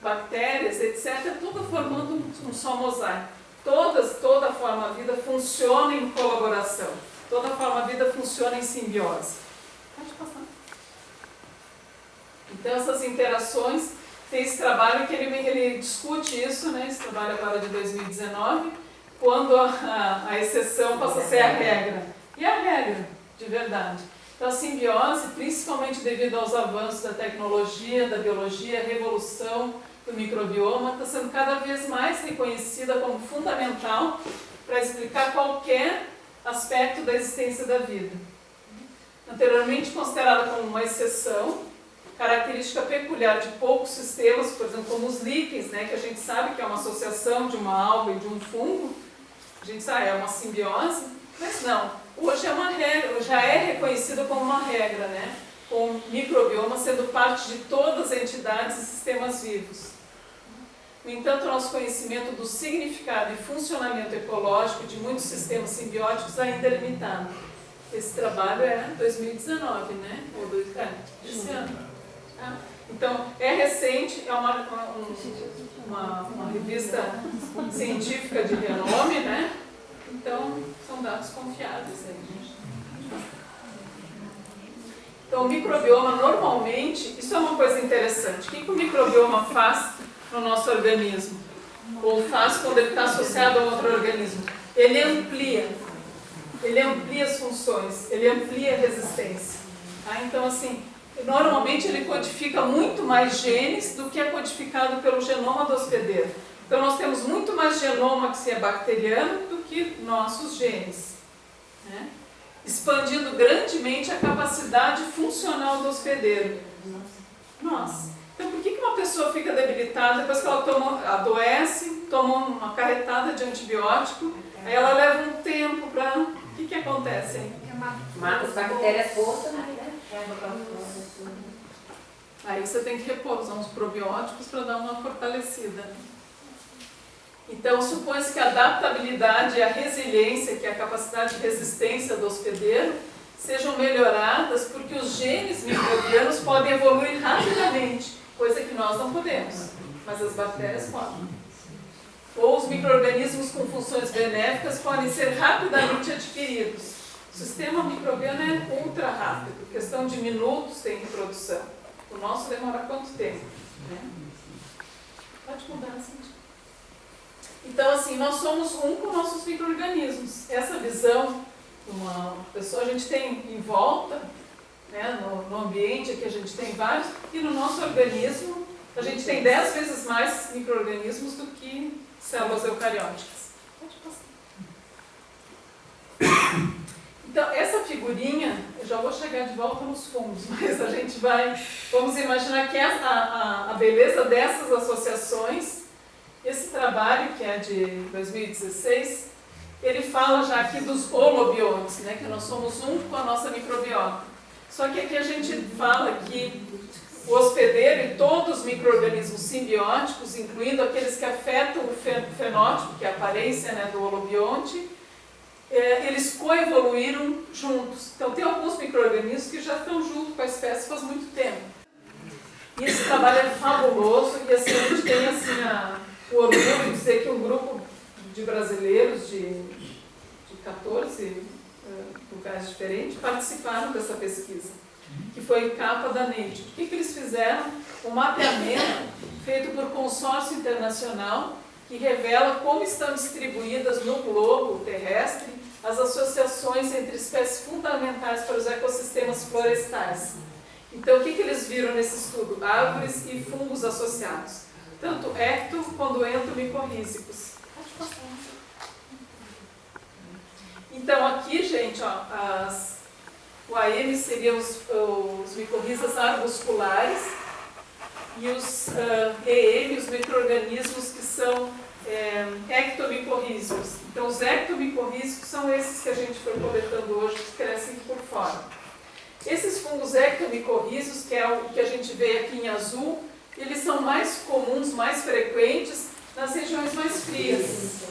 bactérias, etc., tudo formando um só mosaico. Toda a forma-vida funciona em colaboração. Toda a forma-vida funciona em simbiose. Pode passar. Então, essas interações, tem esse trabalho que ele discute isso, né? Esse trabalho agora de 2019, quando a exceção passa a ser a regra. E a regra, de verdade. Então, a simbiose, principalmente devido aos avanços da tecnologia, da biologia, a revolução do microbioma, está sendo cada vez mais reconhecida como fundamental para explicar qualquer aspecto da existência da vida. Anteriormente considerada como uma exceção, característica peculiar de poucos sistemas, por exemplo, como os líquens, né, que a gente sabe que é uma associação de uma alga e de um fungo, a gente sabe, é uma simbiose, mas não, hoje é uma regra, já é reconhecida como uma regra, né, com o microbioma sendo parte de todas as entidades e sistemas vivos. No entanto, o nosso conhecimento do significado e funcionamento ecológico de muitos sistemas simbióticos ainda é limitado. Esse trabalho é 2019, né, ou esse ano. Então, é recente, é uma revista científica de renome, né? Então, são dados confiáveis aí, gente. Então, o microbioma, normalmente, isso é uma coisa interessante. O que o microbioma faz no nosso organismo? Ou faz quando ele está associado a outro organismo? Ele amplia as funções, ele amplia a resistência. Tá? Então, assim, normalmente ele codifica muito mais genes do que é codificado pelo genoma do hospedeiro. Então, nós temos muito mais genoma que se é bacteriano do que nossos genes, né? Expandindo grandemente a capacidade funcional do hospedeiro. Nossa. Então, por que uma pessoa fica debilitada depois que ela adoece, toma uma carretada de antibiótico, aí ela leva um tempo para... O que acontece aí? Mata as bactérias boas, né? Aí você tem que repor, usar uns probióticos para dar uma fortalecida. Então, supõe-se que a adaptabilidade e a resiliência, que é a capacidade de resistência do hospedeiro, sejam melhoradas porque os genes microbianos podem evoluir rapidamente, coisa que nós não podemos, mas as bactérias podem. Ou os micro-organismos com funções benéficas podem ser rapidamente adquiridos. O sistema microbiano é ultra rápido, questão de minutos tem reprodução. O nosso demora quanto tempo? Né? Pode mudar, Cintia. Então, assim, nós somos um com nossos micro-organismos. Essa visão, uma pessoa a gente tem em volta, né, no ambiente aqui a gente tem vários, e no nosso organismo a gente tem 10 vezes mais micro-organismos do que células eucarióticas. Pode passar. Então, essa figurinha, eu já vou chegar de volta nos fungos, mas a gente vamos imaginar que a beleza dessas associações. Esse trabalho, que é de 2016, ele fala já aqui dos holobiontes, né, que nós somos um com a nossa microbiota. Só que aqui a gente fala que o hospedeiro e todos os micro-organismos simbióticos, incluindo aqueles que afetam o fenótipo, que é a aparência, né, do holobionte, eles coevoluíram juntos. Então, tem alguns micro-organismos que já estão junto com a espécie faz muito tempo. E esse trabalho é fabuloso, e assim, a gente tem assim, o orgulho de dizer que um grupo de brasileiros de 14 lugares diferentes participaram dessa pesquisa, que foi capa da Nature. O que eles fizeram? Um mapeamento feito por consórcio internacional que revela como estão distribuídas no globo terrestre as associações entre espécies fundamentais para os ecossistemas florestais. Então, o que eles viram nesse estudo? Árvores e fungos associados, tanto ecto quanto entomicorrízicos. Então, aqui, gente, ó, o AM seriam os micorrizas arbusculares e os EM, os micro-organismos que são ectomicorrízicos. Então, os ectomicorrízicos são esses que a gente foi coletando hoje, que crescem por fora. Esses fungos ectomicorrízicos, que é o que a gente vê aqui em azul, eles são mais comuns, mais frequentes nas regiões mais frias.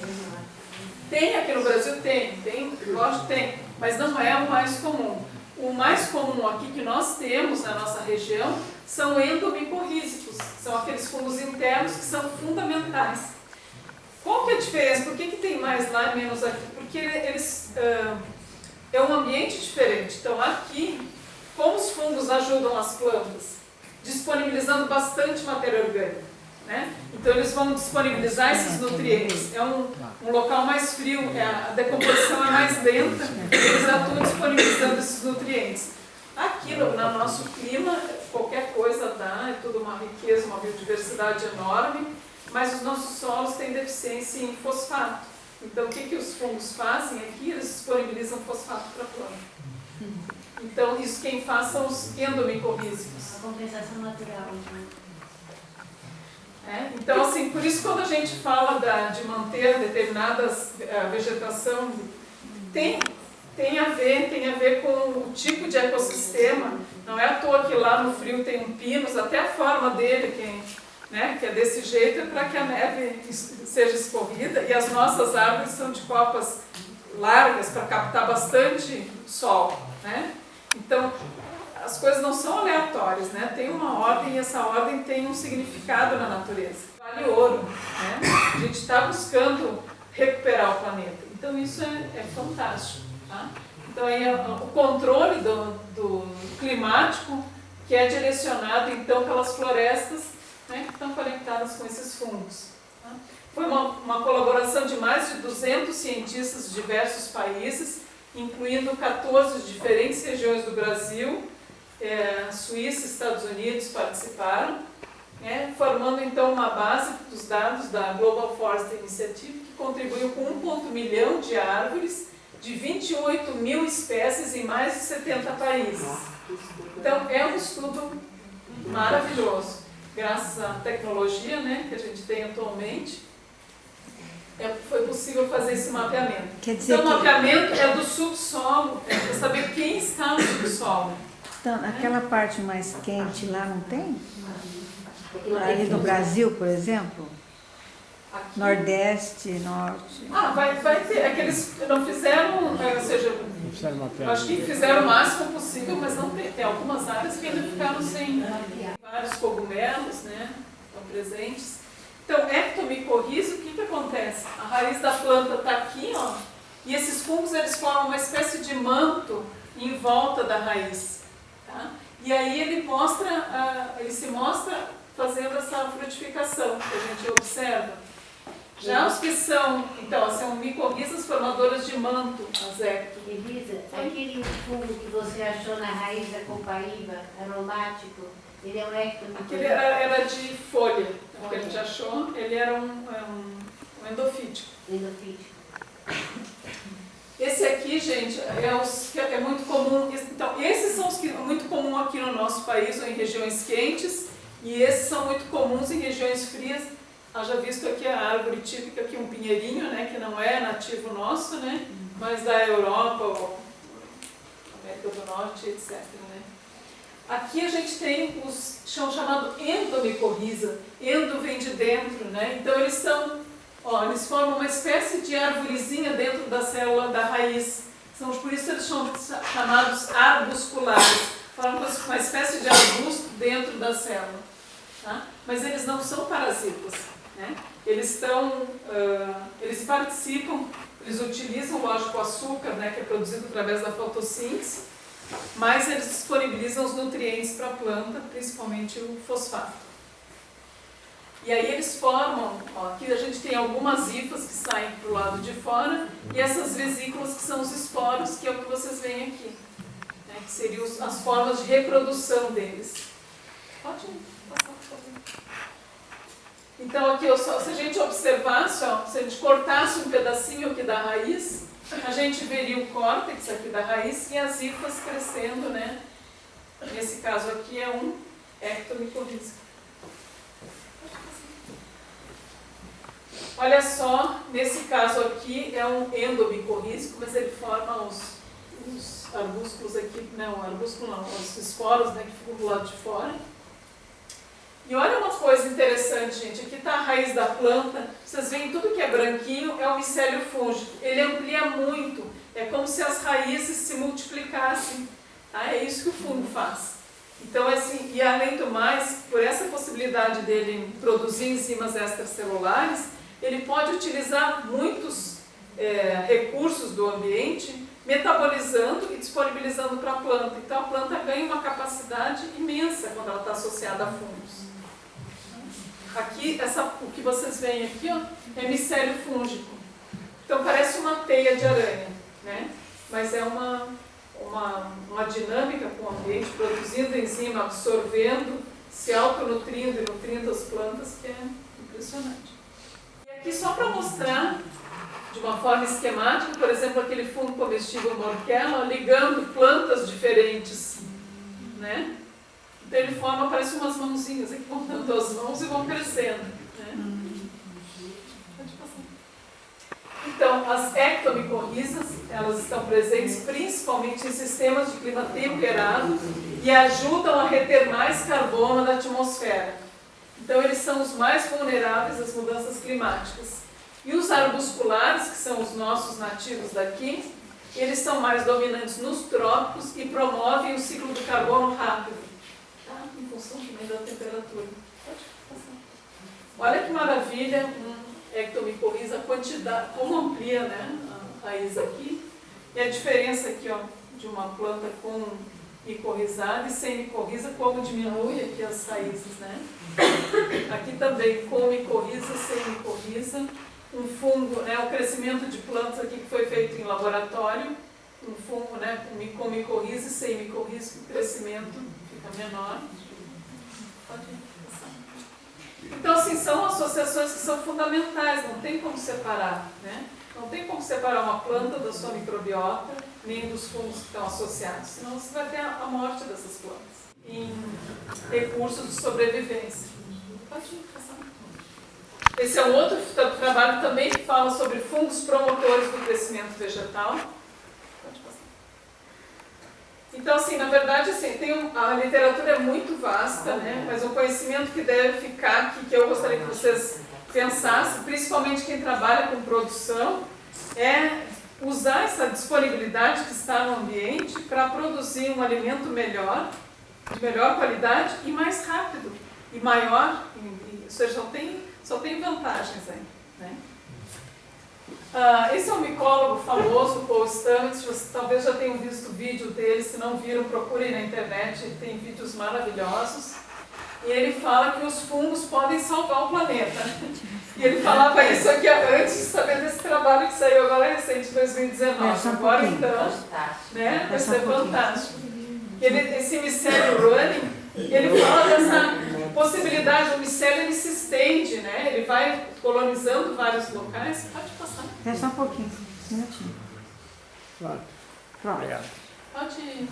Tem aqui no Brasil? Tem, lógico que tem, mas não é o mais comum. O mais comum aqui que nós temos na nossa região são endomicorrízicos, são aqueles fungos internos que são fundamentais. Qual que é a diferença? Por que tem mais lá e menos aqui? Porque eles é um ambiente diferente. Então aqui, como os fungos ajudam as plantas? Disponibilizando bastante matéria orgânica, né? Então eles vão disponibilizar esses nutrientes. É um local mais frio, a decomposição é mais lenta, eles atuam disponibilizando esses nutrientes. Aqui no nosso clima, qualquer coisa dá, é tudo uma riqueza, uma biodiversidade enorme, mas os nossos solos têm deficiência em fosfato. Então o que os fungos fazem aqui? Eles disponibilizam fosfato para a planta. Então isso quem faz são os endomicorrízicos. A compensação natural. Então, assim, por isso quando a gente fala de manter determinadas vegetação, tem a ver com o tipo de ecossistema. Não é à toa que lá no frio tem um pinus, até a forma dele, que é desse jeito, é para que a neve seja escorrida, e as nossas árvores são de copas largas para captar bastante sol, né? Então, as coisas não são aleatórias, né? Tem uma ordem e essa ordem tem um significado na natureza. Vale ouro, né? A gente está buscando recuperar o planeta. Então isso é fantástico. Tá? Então, aí o controle do climático, que é direcionado, então, pelas florestas, né, que estão conectadas com esses fungos. Tá? Foi uma colaboração de mais de 200 cientistas de diversos países, incluindo 14 diferentes regiões do Brasil, Suíça e Estados Unidos participaram, formando então uma base dos dados da Global Forest Initiative, que contribuiu com 1,1 milhão de árvores, de 28 mil espécies em mais de 70 países. Então, é um estudo maravilhoso, graças à tecnologia, né, que a gente tem atualmente. Foi possível fazer esse mapeamento. Quer dizer então, o que... mapeamento é do subsolo, para saber quem está no subsolo. Então, aquela parte mais quente lá não tem? Não tem Ali no frio. Brasil, por exemplo? Aqui. Nordeste, Norte. Vai ter. É que eles não fizeram, ou seja, eu acho que fizeram o máximo possível, mas não tem. Tem algumas áreas que ainda ficaram sem vários cogumelos, né? Estão presentes. Então, ectomicorriza, o que acontece? A raiz da planta está aqui, ó, e esses fungos eles formam uma espécie de manto em volta da raiz. Tá? E aí ele se mostra fazendo essa frutificação que a gente observa. Já os que são, então, são micorrizas formadoras de manto, as ecto. Elisa, aquele fungo que você achou na raiz da copaíba, aromático, ele é um ectomicorriza? Aquele era de folha, o que a gente achou, ele era um endofítico. Endofítico. Esse aqui, gente, é muito comum. Então, esses são os que muito comum aqui no nosso país, ou em regiões quentes, e esses são muito comuns em regiões frias. Haja visto aqui a árvore típica, aqui um pinheirinho, né, que não é nativo nosso, né, mas da Europa, ou América do Norte, etc. Né. Aqui a gente tem os chamado endomicorriza. Endo vem de dentro, né, então eles eles formam uma espécie de arvorezinha dentro da célula da raiz. Por isso eles são chamados arbusculares. Formam uma espécie de arbusto dentro da célula. Tá? Mas eles não são parasitas. Né? Eles participam, eles utilizam, lógico, o açúcar, né, que é produzido através da fotossíntese, mas eles disponibilizam os nutrientes para a planta, principalmente o fosfato. E aí eles formam, aqui a gente tem algumas hifas que saem para o lado de fora, e essas vesículas que são os esporos, que é o que vocês veem aqui, né, que seriam as formas de reprodução deles. Pode passar, por favor. Então aqui, se a gente observasse, se a gente cortasse um pedacinho aqui da raiz, a gente veria o córtex aqui da raiz e as hifas crescendo, né? Nesse caso aqui é um ectomicorriza. Olha só, nesse caso aqui é um endomicorrízico, mas ele forma os arbúsculos aqui, os esporos, né, que ficam do lado de fora. E olha uma coisa interessante, gente, aqui está a raiz da planta, vocês veem tudo que é branquinho, é o micélio fúngico, ele amplia muito, é como se as raízes se multiplicassem, tá? É isso que o fungo faz. Então, assim, e além do mais, por essa possibilidade dele produzir enzimas extracelulares, ele pode utilizar muitos recursos do ambiente, metabolizando e disponibilizando para a planta. Então, a planta ganha uma capacidade imensa quando ela está associada a fungos. Aqui, o que vocês veem aqui, é micélio fúngico. Então, parece uma teia de aranha, né? Mas é uma dinâmica com o ambiente, produzindo enzima, absorvendo, se autonutrindo e nutrindo as plantas, que é impressionante. E aqui, só para mostrar de uma forma esquemática, por exemplo, aquele fungo comestível morquela, ligando plantas diferentes, né? Então ele forma, parece umas mãozinhas que vão dando as mãos e vão crescendo, né? Pode passar. Então, as ectomicorrizas, elas estão presentes principalmente em sistemas de clima temperado e ajudam a reter mais carbono da atmosfera. Então, eles são os mais vulneráveis às mudanças climáticas. E os arbusculares, que são os nossos nativos daqui, eles são mais dominantes nos trópicos e promovem o ciclo do carbono rápido, tá? Em função também da temperatura. Pode passar. Olha que maravilha, ectomicorriza, a quantidade, como amplia, né, a raiz aqui. E a diferença aqui, ó, de uma planta com micorrizada e sem micorriza, como diminui aqui as raízes, né? Aqui também com micorriza, sem micorriza, um fungo, né? O crescimento de plantas aqui que foi feito em laboratório, um fungo, né? Com micorriza e sem micorriza, o crescimento fica menor. Então, assim, são associações que são fundamentais, não tem como separar, né? Não tem como separar uma planta da sua microbiota, nem dos fungos que estão associados, senão você vai ter a morte dessas plantas em recursos de sobrevivência. Esse é um outro trabalho também que fala sobre fungos promotores do crescimento vegetal. Então, assim, na verdade, assim, a literatura é muito vasta, né? Mas o conhecimento que deve ficar aqui, que eu gostaria que vocês pensassem, principalmente quem trabalha com produção, é usar essa disponibilidade que está no ambiente para produzir um alimento melhor, de melhor qualidade e mais rápido, e maior, ou seja, só tem vantagens aí, né? Esse é um micólogo famoso, Paul Stamets, vocês talvez já tenham visto o vídeo dele, se não viram, procurem na internet, ele tem vídeos maravilhosos. E ele fala que os fungos podem salvar o planeta. E ele falava isso aqui antes de saber desse trabalho que saiu agora recente, em 2019. Agora então, né, vai ser fantástico. Esse micélio running, ele fala dessa possibilidade, o micélio ele se estende, né? Ele vai colonizando vários locais. Pode passar. É só um pouquinho, um minutinho. Pronto. Pode ir.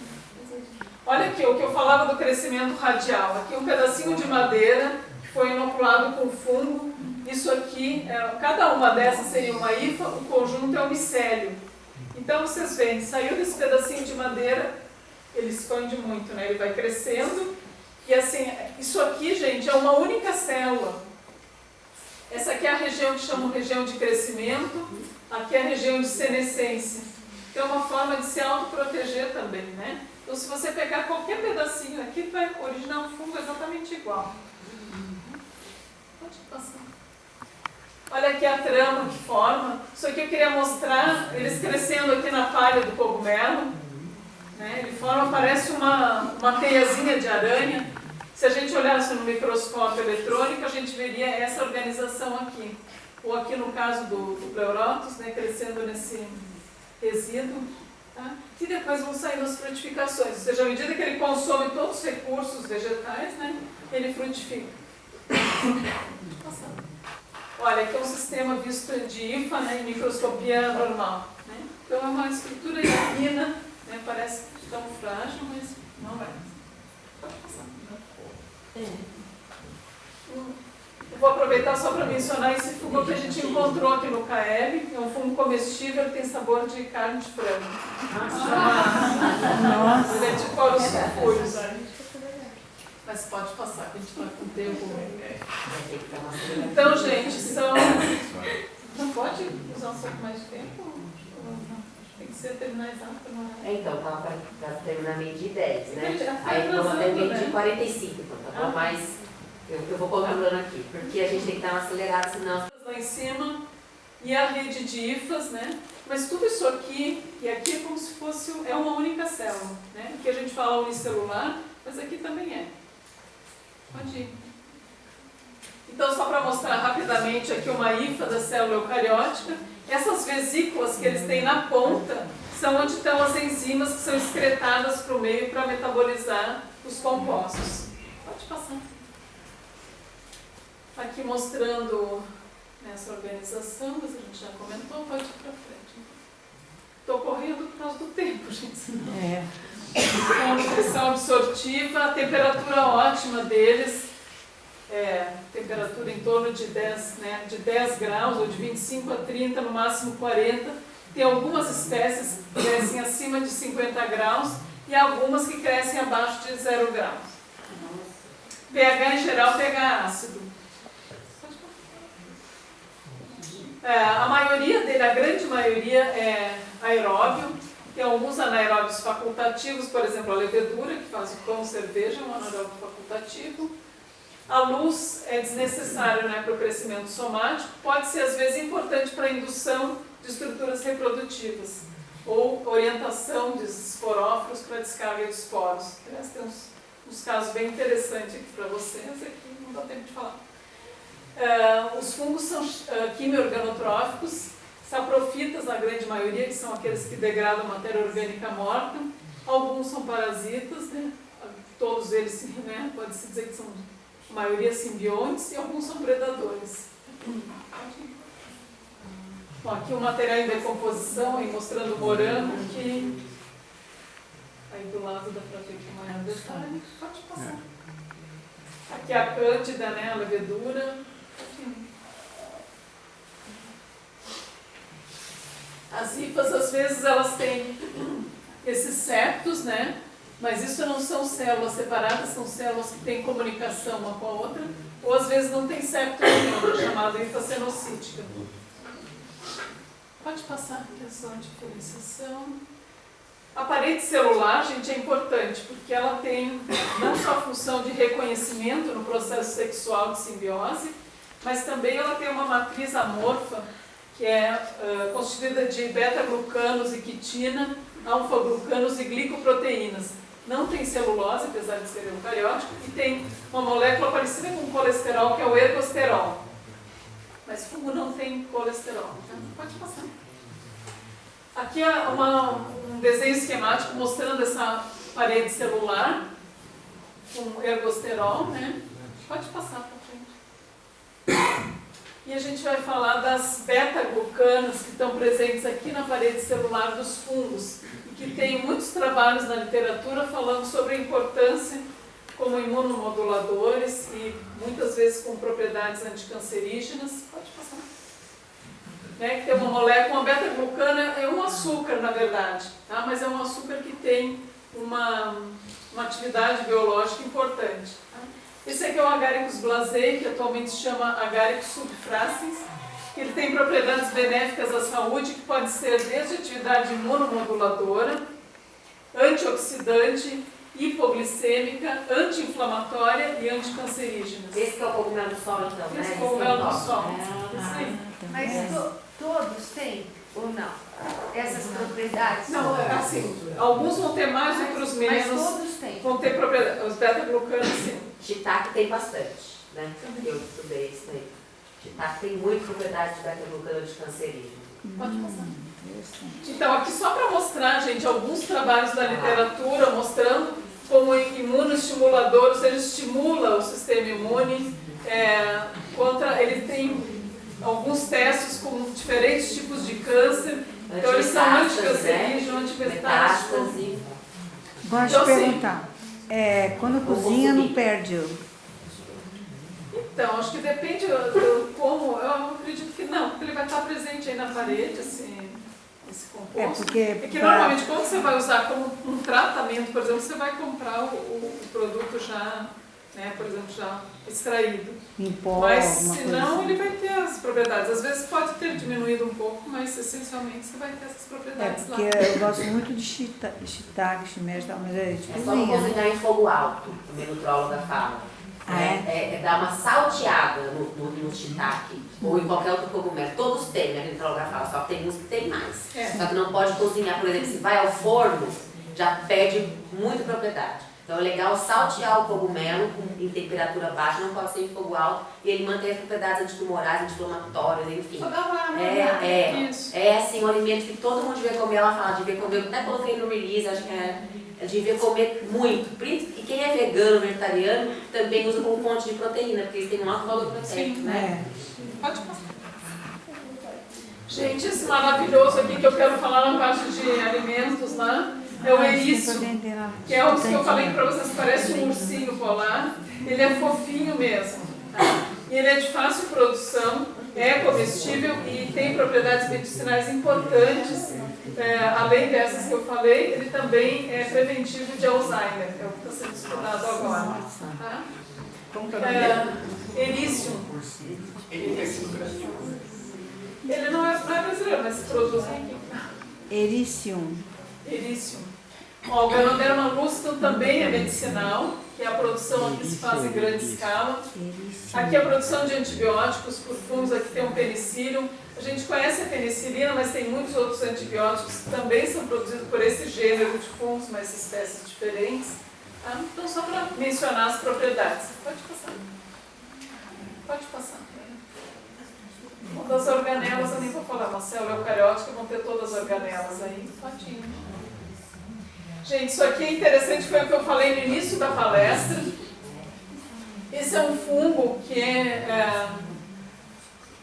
Olha aqui, o que eu falava do crescimento radial. Aqui um pedacinho de madeira que foi inoculado com fungo. Isso aqui, cada uma dessas seria uma hifa, o conjunto é um micélio. Então vocês veem, saiu desse pedacinho de madeira, ele expande muito, né? Ele vai crescendo. E assim, isso aqui, gente, é uma única célula. Essa aqui é a região que chamam região de crescimento, aqui é a região de senescência. Então é uma forma de se autoproteger também, né? Então se você pegar qualquer pedacinho aqui, vai originar um fungo exatamente igual. Pode passar. Olha aqui a trama que forma. Isso aqui eu queria mostrar, eles crescendo aqui na palha do cogumelo. Né? Ele forma, parece uma teiazinha de aranha. Se a gente olhasse no microscópio eletrônico, a gente veria essa organização aqui. Ou aqui no caso do Pleurotus, né, crescendo nesse resíduo. Tá? E depois vão sair as frutificações. Ou seja, à medida que ele consome todos os recursos vegetais, né, ele frutifica. Olha, aqui é um sistema visto de IFA, né, em microscopia normal. Né? Então é uma estrutura fina, né, parece tão frágil, mas não é. Pode passar. Eu vou aproveitar só para mencionar esse fungo que a gente encontrou aqui no CAEB. É um fungo comestível que tem sabor de carne de frango. Nossa. Ele é de coros sulfúrios. Mas pode passar, que a gente está com tempo. Então, gente, são... Não pode usar um pouco mais de tempo? Tem que ser terminar exato. Então, estava para terminar meio de 10, né? Já foi Aí vamos até meio atrasando, de 45, então, tá bom? Mas eu vou controlando aqui, porque a gente tem que dar uma acelerada, senão... Lá em cima, e a rede de IFAs, né? Mas tudo isso aqui, e aqui é como se fosse uma única célula, né? Aqui a gente fala unicelular, mas aqui também é. Pode ir. Então, só para mostrar rapidamente aqui uma hifa da célula eucariótica, essas vesículas que eles têm na ponta são onde estão as enzimas que são excretadas para o meio para metabolizar os compostos. Pode passar. Aqui mostrando essa organização, mas a gente já comentou, pode ir para frente. Estou correndo por causa do tempo, gente. Então, nutrição absortiva, a temperatura ótima deles, temperatura em torno de 10, né, de 10 graus, ou de 25 a 30, no máximo 40. Tem algumas espécies que crescem acima de 50 graus e algumas que crescem abaixo de 0 graus. pH em geral, pH ácido. A maioria dele, a grande maioria é aeróbio. Tem alguns anaeróbios facultativos, por exemplo, a levedura, que faz o pão, cerveja, é um anaeróbio facultativo. A luz é desnecessária, né, para o crescimento somático, pode ser às vezes importante para a indução de estruturas reprodutivas, ou orientação de esporófilos para descarga de esporos. Aliás, tem uns casos bem interessantes aqui para vocês, aqui não dá tempo de falar. Os fungos são quimio-organotróficos, saprofitas na grande maioria, que são aqueles que degradam matéria orgânica morta. Alguns são parasitas, né? Todos eles, né, pode-se dizer que são a maioria simbiontes, e alguns são predadores. Bom, aqui o material em decomposição, aí mostrando o morango, que aí do lado dá para ver com maior detalhe. Pode passar. Aqui a cândida, né, a levedura. As hifas, às vezes, elas têm esses septos, né? Mas isso não são células separadas, são células que têm comunicação uma com a outra, ou às vezes não tem septo nenhum, chamado hifa cenocítica. Pode passar, questão de diferenciação. A parede celular, gente, é importante, porque ela tem não só a função de reconhecimento no processo sexual de simbiose, mas também ela tem uma matriz amorfa, que é constituída de beta-glucanos e quitina, alfa-glucanos e glicoproteínas. Não tem celulose, apesar de ser eucariótico, e tem uma molécula parecida com colesterol, que é o ergosterol. Mas fungo não tem colesterol, então pode passar. Aqui é um desenho esquemático mostrando essa parede celular com ergosterol, né? Pode passar para frente. E a gente vai falar das beta-glucanas que estão presentes aqui na parede celular dos fungos, e que tem muitos trabalhos na literatura falando sobre a importância como imunomoduladores e muitas vezes com propriedades anticancerígenas. Pode passar. Né, que tem uma molécula, uma beta-glucana é um açúcar, na verdade, tá? Mas é um açúcar que tem uma atividade biológica importante. Tá? Esse aqui é o Agaricus blasei, que atualmente se chama Agaricus subfracens, que ele tem propriedades benéficas à saúde, que pode ser desde atividade imunomoduladora, antioxidante, hipoglicêmica, anti-inflamatória e anticancerígena. Esse que é o cogumelo do sol, então, né? Esse cogumelo do sol. Isso aí. Mas todos têm ou não? Essas propriedades? Não, é assim, alguns vão ter mais, outros menos. Mas todos têm. Vão ter propriedades. Os beta-glucanos, sim. Shiitake tem bastante, né? Eu estudei isso daí. Shiitake tem muitas propriedades de beta-glucano anticancerígeno. Pode passar. Então, aqui só para mostrar, gente, alguns trabalhos da literatura mostrando como imunoestimuladores, ele estimula o sistema imune, ele tem alguns testes com diferentes tipos de câncer, então eles são anticancerígenos, antimetástases. Gosto de perguntar, quando cozinha não perde o... Então, acho que depende do como, eu acredito que não, porque ele vai estar presente aí na parede, assim, esse composto. Porque normalmente quando você vai usar como um tratamento, por exemplo, você vai comprar o produto já, né, por exemplo, já extraído. Em pó, mas se não, ele vai ter as propriedades. Às vezes pode ter diminuído um pouco, mas essencialmente você vai ter essas propriedades lá. Porque eu gosto muito de shiitake, shimeji, mas é de só não cozinhar em fogo alto, a minha nutróloga fala. Dar uma salteada no shiitake ou em qualquer outro cogumelo. Todos têm, né? A nutróloga fala, só que tem uns que tem mais. Só que não pode cozinhar, por exemplo, se vai ao forno, já perde muita propriedade. Então é legal saltear o cogumelo em temperatura baixa, não pode ser em fogo alto, e ele mantém as propriedades antitumorais, anti-inflamatórias, enfim. Só dá uma assim, um alimento que todo mundo devia comer. Ela fala, devia comer, até coloquei no release, acho que devia comer muito. E quem é vegano, vegetariano, também usa como fonte de proteína, porque eles têm um alto valor proteico, né? Pode passar. Gente, esse maravilhoso aqui que eu quero falar na parte de alimentos, né? É o erício, que é o que eu falei para vocês, parece um ursinho polar. Ele é fofinho mesmo. Tá? E ele é de fácil produção, é comestível e tem propriedades medicinais importantes. Além dessas que eu falei, ele também é preventivo de Alzheimer, é o que está sendo estudado agora. Tá? Erício. Ele não é brasileiro, mas se produz aqui. Erício. O Ganoderma lucidum também é medicinal, que é a produção aqui se faz em grande escala. Aqui é a produção de antibióticos por fungos, aqui tem um penicillium. A gente conhece a penicilina, mas tem muitos outros antibióticos que também são produzidos por esse gênero de fungos, mas espécies diferentes. Tá? Então, só para mencionar as propriedades. Pode passar. Pode passar. Uma das organelas, eu nem vou falar, uma célula eucariótica vão ter todas as organelas aí. Pode ir. Gente, isso aqui é interessante, foi o que eu falei no início da palestra. Esse é um fungo que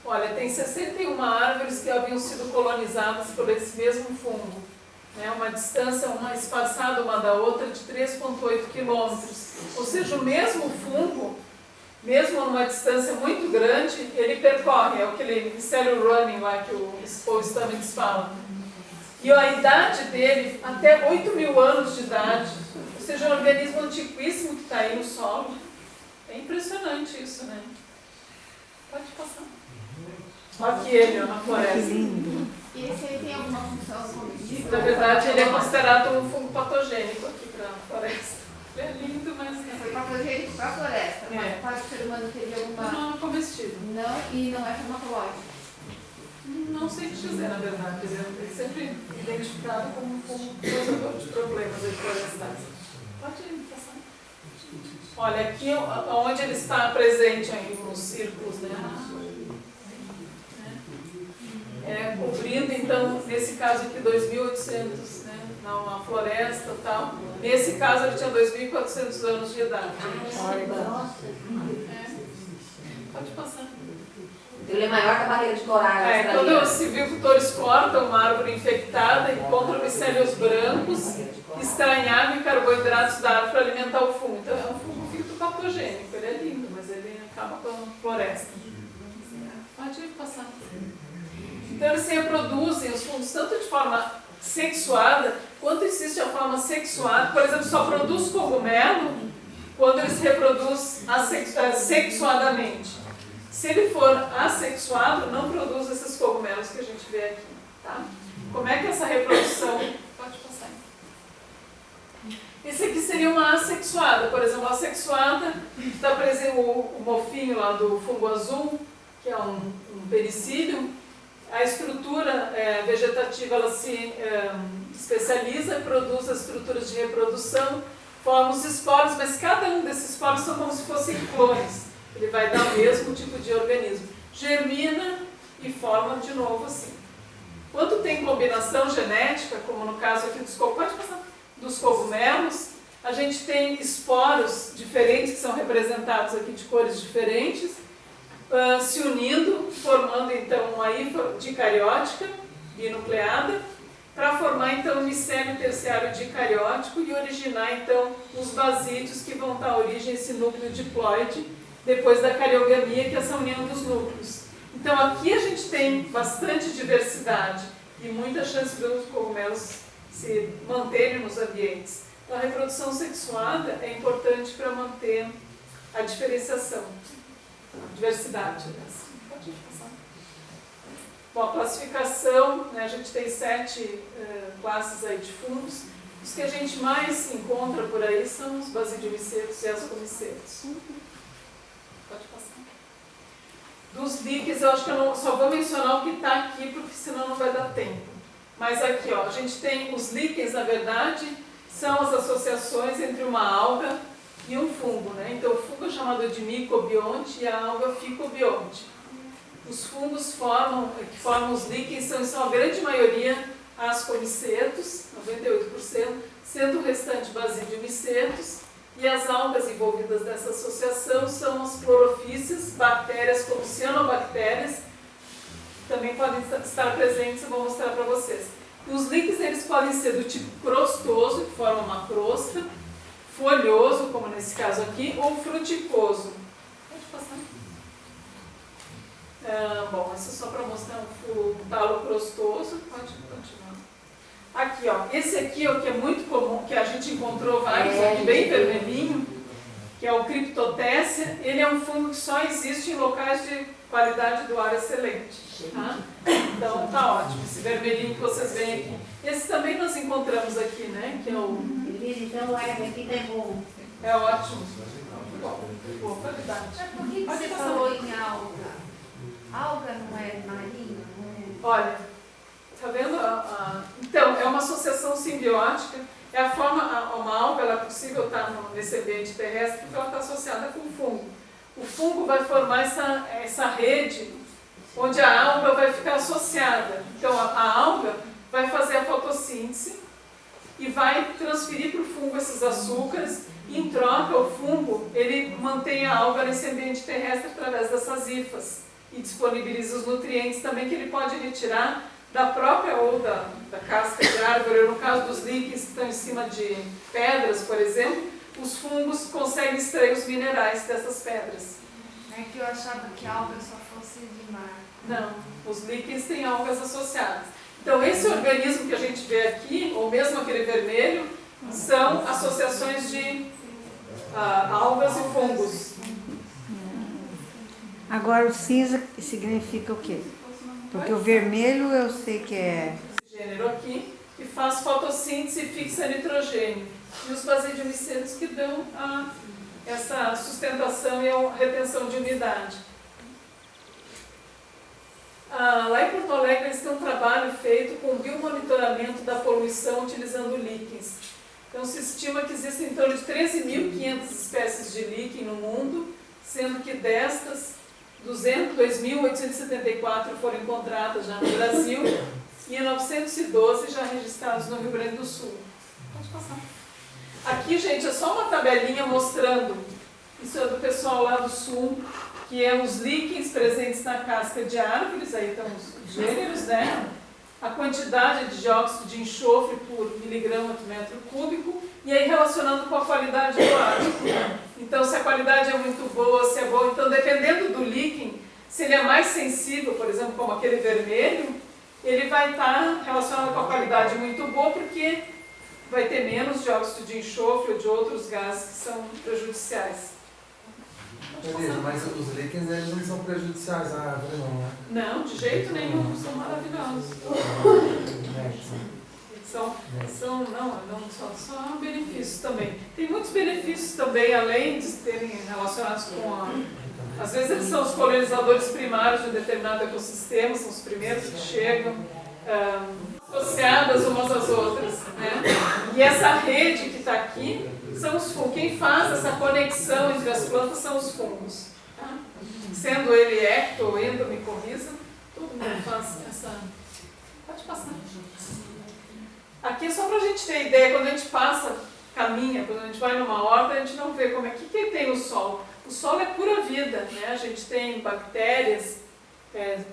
olha, tem 61 árvores que haviam sido colonizadas por esse mesmo fungo. Uma distância espaçada uma da outra de 3,8 quilômetros. Ou seja, o mesmo fungo, mesmo numa distância muito grande, ele percorre, é aquele micelium running lá que o Paul Stamets fala. E a idade dele, até 8.000 anos de idade, ou seja, um organismo antiquíssimo que está aí no solo. É impressionante isso, né? Pode passar. Olha aqui ele, na floresta. Que lindo. E esse aí tem alguma função comestível? Na verdade, ele é considerado um fungo patogênico aqui para a floresta. Ele é lindo, mas não. Foi patogênico para a floresta, mas para o ser humano teria alguma... Não é comestível. Não, e não é farmacológico. Não sei te dizer, na verdade. Ele é sempre identificado como um fungo causador de problemas florestais. Pode passar. Olha, aqui onde ele está presente aí nos círculos, né? Cobrindo, então, nesse caso aqui, 2.800, né? Na floresta e tal. Nesse caso, ele tinha 2.400 anos de idade. Pode passar. Ele é maior que a barreira de corais. Quando os silvicultores cortam uma árvore infectada, encontram micélios brancos, extraem e carboidratos da árvore para alimentar o fungo. Então, é um fungo fitopatogênico. Ele é lindo, mas ele acaba com a floresta. Pode passar. Então, eles se reproduzem, os fungos, tanto de forma sexuada, quanto existe a forma sexuada. Por exemplo, só produz cogumelo quando ele se reproduz sexuadamente. Se ele for assexuado, não produz esses cogumelos que a gente vê aqui. Tá? Como é que essa reprodução... Pode passar. Esse aqui seria uma assexuada. Por exemplo, a assexuada está presente o mofinho lá do fungo azul, que é um pericílio. A estrutura vegetativa ela se especializa, produz as estruturas de reprodução, forma os esporos, mas cada um desses esporos são como se fossem clones. Ele vai dar o mesmo tipo de organismo. Germina e forma de novo assim. Quando tem combinação genética, como no caso aqui dos cogumelos, a gente tem esporos diferentes, que são representados aqui de cores diferentes, se unindo, formando então uma hifa dicariótica binucleada, para formar então o micélio terciário dicariótico e originar então os basídeos que vão dar origem a esse núcleo diploide, depois da cariogamia, que é essa união dos núcleos. Então aqui a gente tem bastante diversidade e muita chance dos cogumelos se manterem nos ambientes. Então a reprodução sexuada é importante para manter a diferenciação, a diversidade. Pode passar. Bom, a classificação, né, a gente tem 7 classes aí de fungos. Os que a gente mais encontra por aí são os basidiomicetos e ascomicetos. Pode passar. Dos líquens, eu acho que eu só vou mencionar o que está aqui, porque senão não vai dar tempo. Mas aqui, ó, a gente tem os líquens, na verdade, são as associações entre uma alga e um fungo, né? Então, o fungo é chamado de micobionte e a alga ficobionte. Os fungos que formam os líquens são a grande maioria ascomicetos, 98%, sendo o restante basidiomicetos. E as algas envolvidas nessa associação são as clorofícias, bactérias como cianobactérias, também podem estar presentes, eu vou mostrar para vocês. E os líquens eles podem ser do tipo crostoso, que forma uma crosta, folhoso, como nesse caso aqui, ou fruticoso. Pode passar. Bom, isso é só para mostrar o talo crostoso. Pode continuar. Aqui, ó, esse aqui, ó, que é muito comum, que a gente encontrou vários aqui, bem vermelhinho, que é o Cryptothecia. Ele é um fungo que só existe em locais de qualidade do ar excelente. Tá? Então, tá ótimo. Esse vermelhinho que vocês veem aqui. Esse também nós encontramos aqui, né? Que é o... Então, aqui tá bom. É ótimo. Bom, boa qualidade. Por que você falou em alga? Alga não é marinho? Olha, tá vendo? Então, é uma associação simbiótica. É a forma, uma alga, ela é possível estar nesse ambiente terrestre porque ela está associada com o fungo. O fungo vai formar essa rede onde a alga vai ficar associada. Então, a alga vai fazer a fotossíntese e vai transferir para o fungo esses açúcares. E, em troca, o fungo ele mantém a alga nesse ambiente terrestre através dessas hifas e disponibiliza os nutrientes também que ele pode retirar da própria ou da casca de árvore. No caso dos líquens que estão em cima de pedras, por exemplo, os fungos conseguem extrair os minerais dessas pedras. É que eu achava que a alga só fosse de mar. Não, os líquens têm algas associadas. Então, esse organismo que a gente vê aqui, ou mesmo aquele vermelho, são associações de algas e fungos. Agora o cinza significa o quê? Porque o vermelho eu sei que é... Esse gênero aqui, que faz fotossíntese e fixa nitrogênio. E os basidiomicílios que dão essa sustentação e a retenção de umidade. Lá em Porto Alegre eles têm um trabalho feito com biomonitoramento da poluição utilizando líquens. Então se estima que existem em torno de 13.500 espécies de líquen no mundo, sendo que destas 2.874 foram encontradas já no Brasil e 912 já registrados no Rio Grande do Sul. Pode passar. Aqui, gente, é só uma tabelinha mostrando, isso é do pessoal lá do Sul, que é os líquens presentes na casca de árvores, aí estão os gêneros, né? A quantidade de dióxido de enxofre por miligrama por metro cúbico, e aí relacionando com a qualidade do ar. Então, se a qualidade é muito boa, se é boa, então dependendo do líquen, se ele é mais sensível, por exemplo, como aquele vermelho, ele vai estar relacionado com a qualidade muito boa, porque vai ter menos dióxido de enxofre ou de outros gases que são prejudiciais. Beleza, mas os líquens eles não são prejudiciais à árvore, não, né? Não, de jeito nenhum, são maravilhosos. São só benefícios também. Tem muitos benefícios também, além de terem relacionados com às vezes eles são os colonizadores primários de um determinado ecossistema, são os primeiros que chegam, associadas umas às outras, né? E essa rede que está aqui são os fungos. Quem faz essa conexão entre as plantas são os fungos. Tá? Sendo ele ecto ou endomicorriza, todo mundo faz essa... Pode passar. Aqui é só para a gente ter ideia, quando a gente passa, caminha, quando a gente vai numa horta, a gente não vê como é que tem o solo. O solo é pura vida, né? A gente tem bactérias,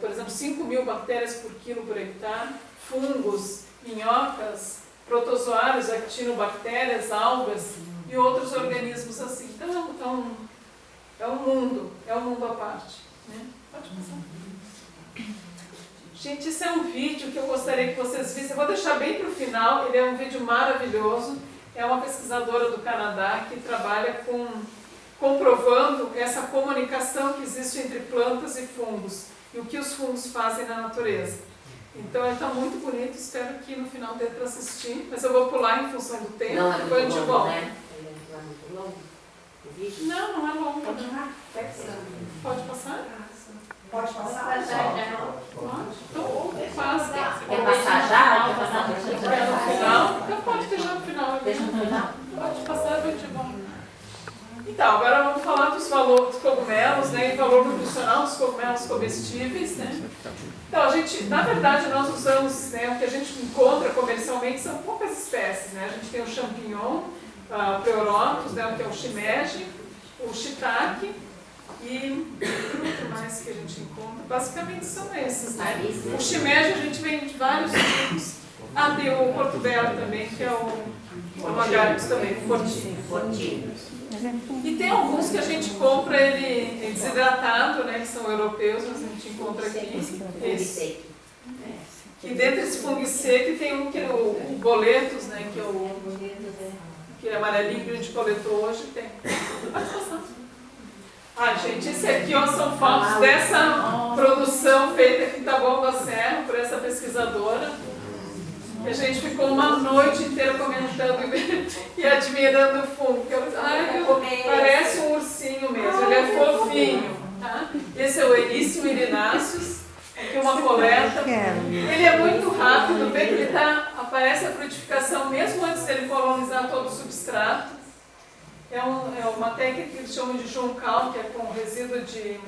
por exemplo, 5.000 bactérias por quilo por hectare, fungos, minhocas, protozoários, actinobactérias, algas e outros organismos assim. Então é um mundo à parte. Né? Pode passar. Gente, esse é um vídeo que eu gostaria que vocês vissem. Eu vou deixar bem para o final, ele é um vídeo maravilhoso. É uma pesquisadora do Canadá que trabalha comprovando essa comunicação que existe entre plantas e fungos e o que os fungos fazem na natureza. Então ele está muito bonito, espero que no final dê para assistir, mas eu vou pular em função do tempo. Não é depois a gente muito volta. longo, né? Não é muito longo o vídeo? Não é longo. Pode passar? Pode passar? Pode? Então passa. Quer passar já? Quer passar No final? Então pode deixar no final. Deixa no final. Pode passar, a gente volta. Então, agora vamos falar dos valores dos cogumelos, né, e valor nutricional dos cogumelos comestíveis, né. Então, a gente, na verdade, nós usamos, né, o que a gente encontra comercialmente são poucas espécies, né. A gente tem o champignon, o pleurotus, né, que é o shimeji, o shiitake e o mais que a gente encontra. Basicamente são esses, né. O shimeji a gente vem de vários tipos. Tem o portobello também, que é o agaricus também, o fortinho. E tem alguns que a gente compra ele desidratado, né, que são europeus, mas a gente encontra aqui. Esse. E dentro desse fungo seco tem um que é o boletus, né, que é amarelinho que a gente coletou hoje. Tem. Pode passar. Gente, esse aqui são fotos dessa produção feita aqui em Taboão da Serra por essa pesquisadora. A gente ficou uma noite inteira comentando e admirando o fungo. Parece um ursinho mesmo, ele é fofinho. Tá? Esse é o Ericium irináceus, que aqui uma coleta. Quero. Ele é muito rápido, vê que ele aparece a frutificação mesmo antes dele colonizar todo o substrato. É uma técnica que eles chamam de juncal, que é com resíduo de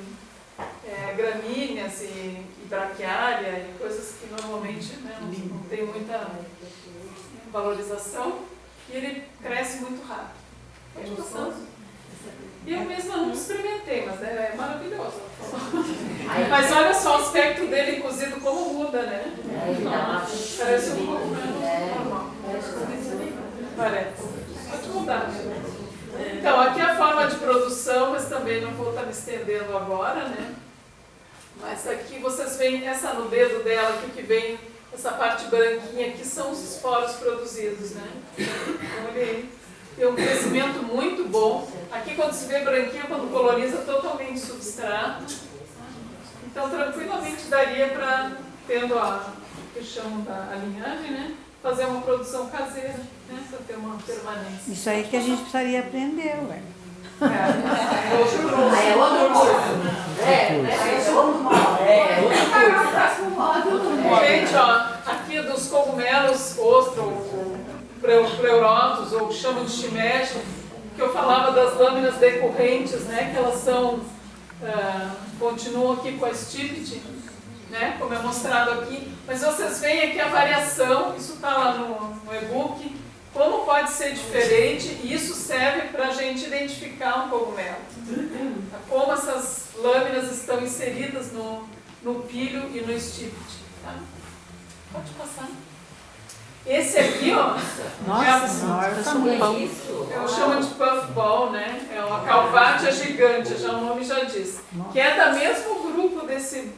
gramíneas e braquiária e coisas que normalmente, né, não tem muita valorização. E ele cresce muito rápido. Pode passar. E eu mesma não experimentei, mas é maravilhoso. Mas olha só o aspecto dele cozido como muda, né? Parece um pouco normal. Parece. Pode mudar. Então, aqui é a forma de produção, mas também não vou estar me estendendo agora, né? Mas aqui vocês veem no dedo dela, aqui que vem essa parte branquinha, que são os esporos produzidos, né? Então, ele tem um crescimento muito bom. Aqui, quando se vê branquinho, quando coloniza totalmente substrato. Então, tranquilamente daria para, tendo a que chamam da linhagem, né? Fazer uma produção caseira, né? Para ter uma permanência. Isso aí que a gente precisaria aprender, ué. É outro curso. Gente, ó, aqui dos cogumelos ostra, ou pleurotos, ou chamam de shimeji, que eu falava das lâminas decorrentes, né? Que elas são, continuam aqui com a stipite, né? Como é mostrado aqui. Mas vocês veem aqui a variação, isso está lá no e-book, como pode ser diferente, e isso serve para a gente identificar um cogumelo. Como essas lâminas estão inseridas no pílio e no stipite. Tá? Pode passar. Esse aqui, ó, eu chamo de puffball, né? É uma calvátia gigante, já o nome já diz. Que é do mesmo grupo desse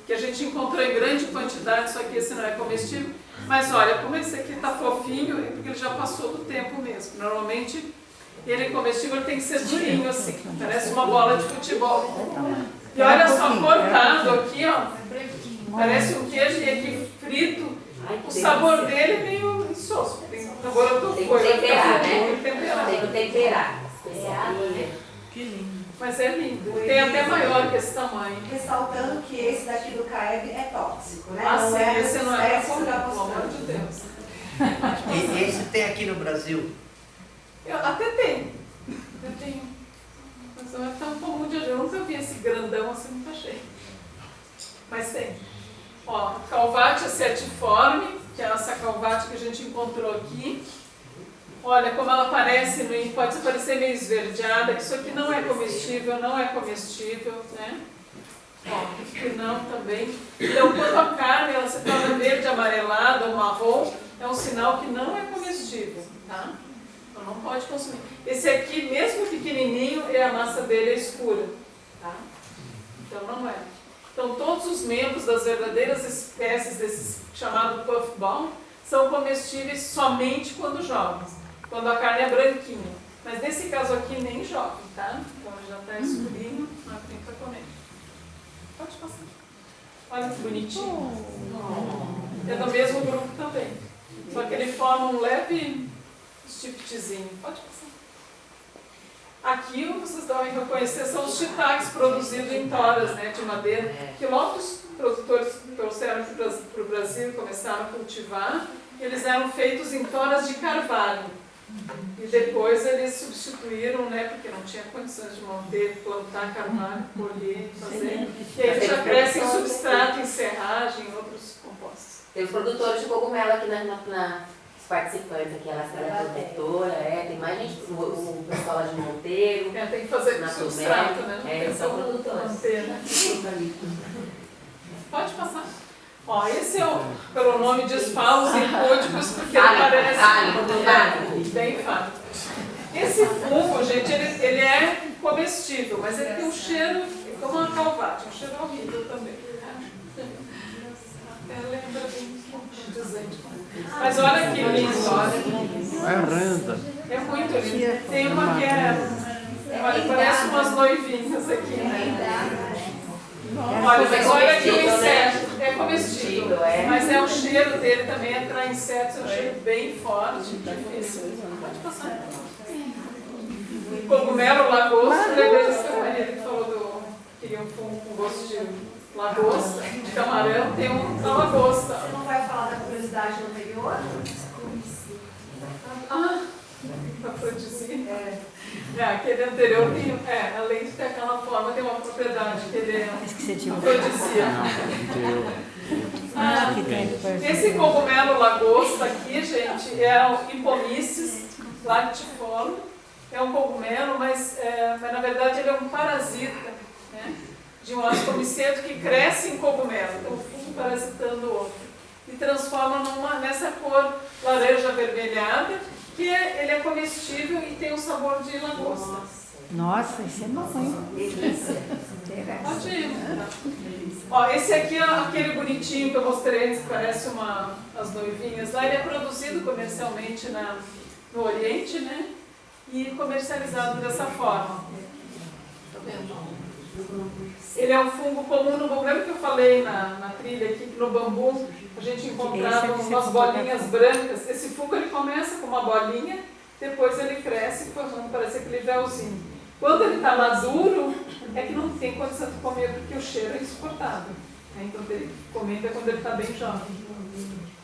que a gente encontrou em grande quantidade, só que esse não é comestível. Mas olha, como esse aqui está fofinho, é porque ele já passou do tempo mesmo. Normalmente, ele comestível ele tem que ser durinho assim, parece uma bola de futebol. E olha só, cortado aqui, ó, parece um queijo e aqui frito. O sabor dele é meio insosso, tem um sabor autofolho. Tem que temperar, né? Tem que temperar. Tem que temperar. Mas é lindo, tem até maior que esse tamanho. Ressaltando que esse daqui do CAEB é tóxico, né? Ah, não sim, é esse não é esse que para tá pelo amor mostrando. de Deus. E esse tem aqui no Brasil? Eu até tenho. Eu tenho. Mas não é tão comum de eu nunca vi esse grandão assim, nunca achei. Mas tem. Ó, calvátia setiforme, que é essa calvátia que a gente encontrou aqui. Olha como ela parece, pode parecer meio esverdeada, que isso aqui não é comestível, né? Ó, não também. Então, quando a carne ela se torna verde, amarelada ou marrom, é um sinal que não é comestível, tá? Então, não pode consumir. Esse aqui, mesmo pequenininho, a massa dele é escura, tá? Então, não é. Então, todos os membros das verdadeiras espécies desse chamado puffball são comestíveis somente quando jovens, quando a carne é branquinha. Mas nesse caso aqui, nem jovem, tá? Então, já está escurinho, não tem para comer. Pode passar. Olha que bonitinho. É do mesmo grupo também. Só que ele forma um leve stipitezinho. Pode passar. Aqui, vocês devem reconhecer, são os shiitakes produzidos em toras, né, de madeira, que logo os produtores trouxeram para o Brasil e começaram a cultivar. Eles eram feitos em toras de carvalho. E depois eles substituíram, né, porque não tinha condições de manter, plantar carvalho, colher, fazer. E aí eles já crescem em substrato, em serragem, em outros compostos. Tem os produtores de cogumelo aqui os participantes aqui, a Estrada Protetora, tem mais gente, o pessoal lá de Monteiro. Tem que fazer com substrato, né? São produtores. Manter, né? Pode passar. Ó, esse é pelo nome diz falos impúdicos, porque ele parece bem falho. Esse fungo, gente, ele é comestível, mas ele tem um cheiro como uma calvátia, um cheiro horrível também. Até lembra bem condizente. Mas olha que lindo, olha. É muito lindo. Tem uma que olha, parece umas noivinhas aqui, né? Olha, mas olha aqui o inseto, é comestível, mas o cheiro dele também atrai insetos, é um cheiro bem forte, difícil. Pode passar. Cogumelo lagosto, lembrei desse camarada que falou queria um fungo com gosto lagosta, de camarão, tem uma lagosta. Você não vai falar da curiosidade anterior? Afrodisíaco. Aquele anterior tem, além de ter aquela forma, tem uma propriedade que ele é afrodisíaco. Que tem Esse cogumelo lagosta aqui, gente, é o Hypomyces lactifolia. É um cogumelo, mas na verdade ele é um parasita, né, de um ascomiceto que cresce em cogumelo. Então, o fungo parasitando o outro. E transforma nessa cor laranja avermelhada, que ele é comestível e tem um sabor de lagosta. Nossa, isso é bom, hein? Delícia. Pode ir. Ó, esse aqui é aquele bonitinho que eu mostrei antes, que parece as noivinhas lá. Ele é produzido comercialmente no Oriente, né? E comercializado dessa forma. Tá vendo? Ele é um fungo comum no bambu. Lembra que eu falei na trilha aqui que no bambu a gente encontrava umas bolinhas brancas? Esse fungo ele começa com uma bolinha, depois ele cresce formando, parece aquele véuzinho. Quando ele está maduro, é que não tem condição de comer porque o cheiro é insuportável. Então ele comenta quando ele está bem jovem.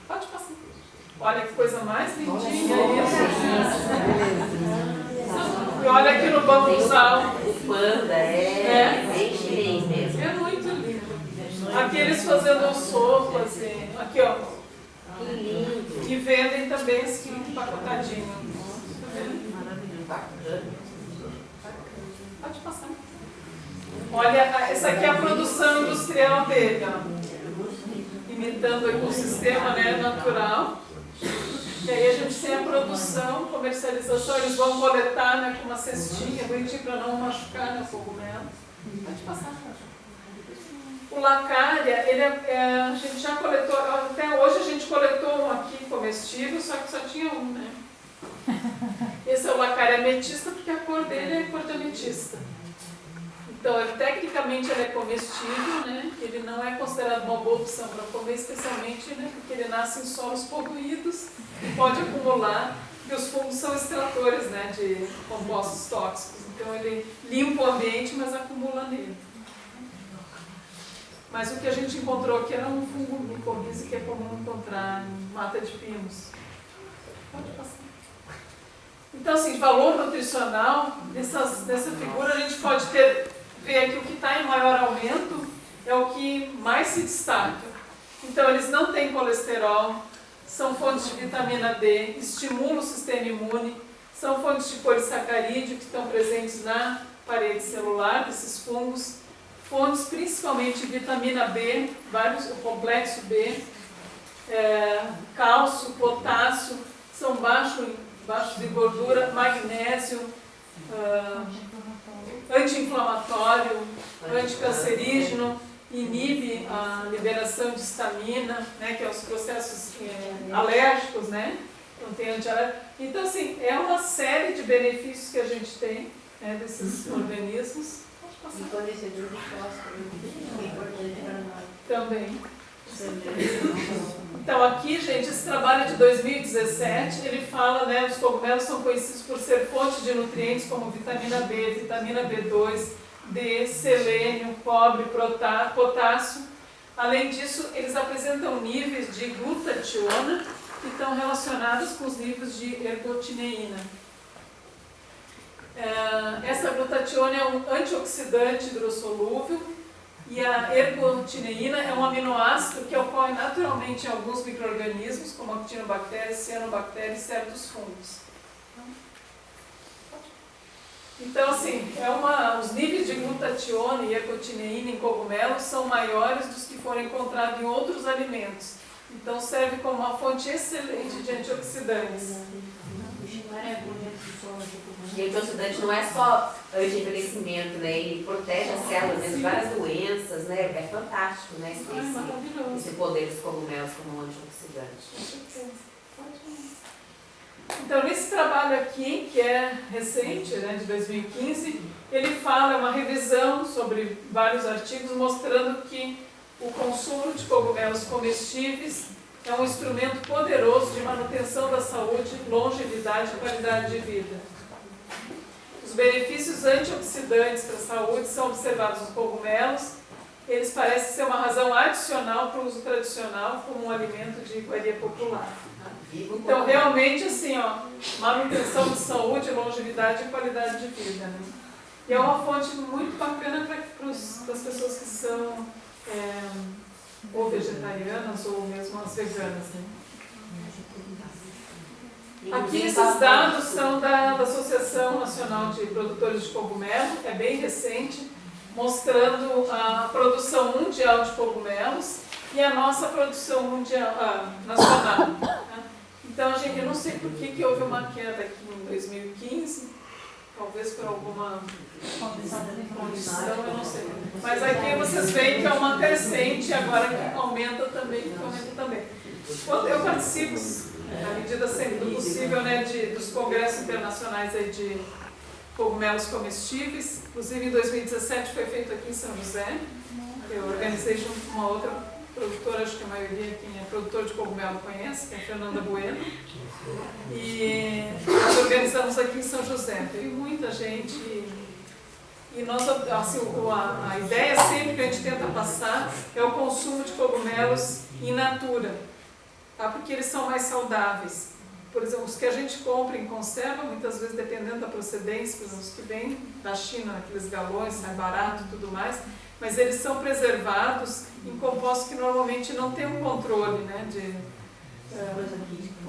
Pode passar. Olha que coisa mais lindinha isso. E olha aqui no bambuzal. O panda é bem chinês mesmo. É muito lindo. Aqui eles fazendo sopa, assim. Aqui, ó. Que lindo. E vendem também assim, empacotadinho. Bacana. Pode passar. Olha, essa aqui é a produção industrial dele, ó. Imitando o ecossistema, né, natural. E aí a gente tem a produção, comercialização, eles vão coletar, né, com uma cestinha, bonitinho para não machucar, né, o cogumelo. Pode passar. O lacária, ele a gente já coletou, até hoje a gente coletou um aqui comestível, só que só tinha um, né? Esse é o lacária ametista, porque a cor dele é cor de ametista. Então, tecnicamente ele é comestível, né? Ele não é considerado uma boa opção para comer, especialmente, né, porque ele nasce em solos poluídos e pode acumular, e os fungos são extratores, né, de compostos tóxicos. Então ele limpa o ambiente, mas acumula nele. Mas o que a gente encontrou aqui era um fungo micorriza que é comum encontrar em mata de pinos. Pode passar. Então, assim, de valor nutricional, dessa figura a gente pode ver aqui o que está em maior aumento é o que mais se destaca. Então, eles não têm colesterol, são fontes de vitamina D, estimulam o sistema imune, são fontes de polissacarídeo que estão presentes na parede celular desses fungos, fontes principalmente de vitamina B, o complexo B, cálcio, potássio, são baixos em gordura, magnésio, anti-inflamatório, anticancerígeno, inibe a liberação de histamina, né, que é os processos alérgicos, né? Então, tem antialérgico. Então, assim, é uma série de benefícios que a gente tem, né, desses organismos. E fornecedor de fósforo, que é importante para nós. Também. Então aqui, gente, esse trabalho de 2017, ele fala, né, os cogumelos são conhecidos por ser fonte de nutrientes como vitamina B, vitamina B2, D, selênio, cobre, potássio. Além disso, eles apresentam níveis de glutationa que estão relacionados com os níveis de ergotineína. Essa glutationa é um antioxidante hidrossolúvel e a ergotineína é um aminoácido que ocorre naturalmente em alguns micro-organismos, como actinobactérias, cianobactérias e certos fungos. Então, assim, os níveis de glutationa e ergotineína em cogumelos são maiores dos que foram encontrados em outros alimentos. Então, serve como uma fonte excelente de antioxidantes. E o antioxidante não é só anti-envelhecimento, né? Ele protege as células de várias doenças, né? É fantástico, né? Esse poder dos cogumelos como antioxidante. Então, nesse trabalho aqui, que é recente, né, de 2015, ele fala, uma revisão sobre vários artigos, mostrando que o consumo de cogumelos comestíveis é um instrumento poderoso de manutenção da saúde, longevidade e qualidade de vida. Os benefícios antioxidantes para a saúde são observados nos cogumelos, eles parecem ser uma razão adicional para o uso tradicional como um alimento de iguaria popular. Então, realmente, assim, ó, manutenção de saúde, longevidade e qualidade de vida, né? E é uma fonte muito bacana para as pessoas que são ou vegetarianas ou mesmo as veganas, né? Aqui esses dados são da Associação Nacional de Produtores de Cogumelo, é bem recente, mostrando a produção mundial de cogumelos e a nossa produção mundial, nacional. Né? Então, gente, eu não sei por que houve uma queda aqui em 2015, talvez por alguma condição, eu não sei. Mas aqui vocês veem que é uma crescente, agora que aumenta também, Quando eu participo, na medida sempre do possível, né, dos congressos internacionais aí de cogumelos comestíveis. Inclusive, em 2017 foi feito aqui em São José. Eu organizei junto com uma outra produtora, acho que a maioria quem é produtor de cogumelo conhece, que é a Fernanda Bueno. E nós organizamos aqui em São José. Teve muita gente e nós, assim, a ideia sempre que a gente tenta passar é o consumo de cogumelos in natura, tá? Porque eles são mais saudáveis. Por exemplo, os que a gente compra em conserva, muitas vezes dependendo da procedência, por exemplo, os que vêm da China, naqueles galões, sai barato e tudo mais, mas eles são preservados em compostos que normalmente não têm um controle, né,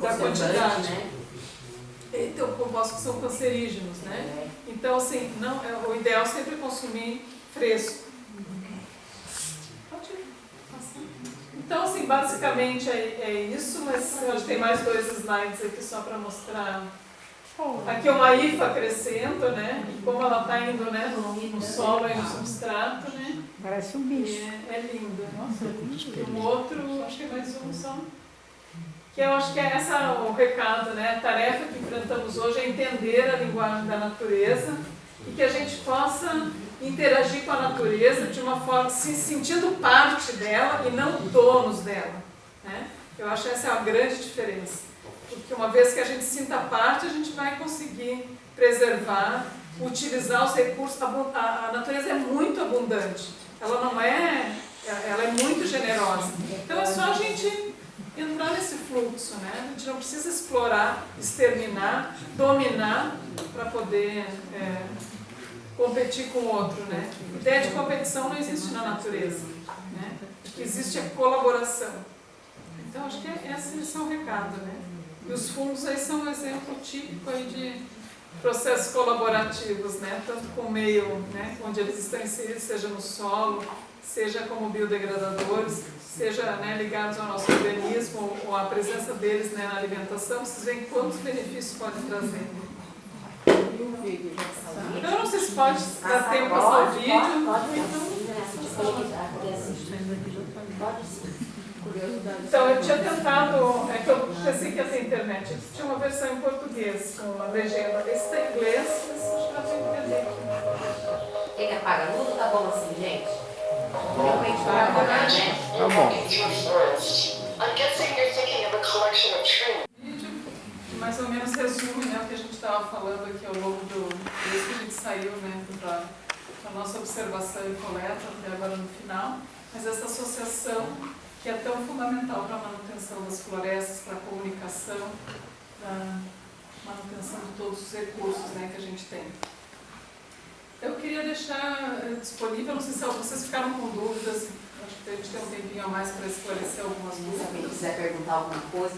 da quantidade. Então, compostos que são cancerígenos, né? Então, assim, o ideal sempre é consumir fresco. Então, assim, basicamente é isso, mas eu acho que tem mais 2 slides aqui só para mostrar. Aqui é uma IFA crescendo, né? E como ela está indo, né, no solo e no substrato, né? Parece um bicho. É lindo. Nossa, e um outro, acho que é mais um só. Que eu acho que é o recado, né? A tarefa que enfrentamos hoje é entender a linguagem da natureza e que a gente possa interagir com a natureza de uma forma, se sentindo parte dela e não donos dela, né? Eu acho que essa é a grande diferença. Porque uma vez que a gente sinta parte, a gente vai conseguir preservar, utilizar os recursos. A natureza é muito abundante, ela é muito generosa. Então é só a gente entrar nesse fluxo, né? A gente não precisa explorar, exterminar, dominar para poder competir com o outro, né? A ideia de competição não existe na natureza, né? O que existe é colaboração. Então acho que esse é o recado, né? E os fungos aí são um exemplo típico aí de processos colaborativos, né? Tanto com o meio, né, onde eles estão inseridos, seja no solo, seja como biodegradadores, seja, né, ligados ao nosso organismo ou a presença deles, né, na alimentação. Vocês veem quantos benefícios podem trazer. Então, eu não sei se pode dar tempo para passar o vídeo. Então, eu tinha tentado, que eu pensei que ia ter internet, tinha uma versão em português, com a legenda. Esse está em inglês, mas acho que dá para entender aqui. Quem apaga tudo tá bom assim, gente? Realmente vai apagar, né? Tá bom. Vídeo que mais ou menos resume, né, o que a gente estava falando aqui ao longo desde que a gente saiu, né, para a nossa observação e coleta até agora no final. Mas essa associação que é tão fundamental para a manutenção das florestas, para a comunicação, para a manutenção de todos os recursos, né, que a gente tem. Eu queria deixar disponível, não sei se vocês ficaram com dúvidas, acho que a gente tem um tempinho a mais para esclarecer algumas dúvidas. Se alguém quiser perguntar alguma coisa,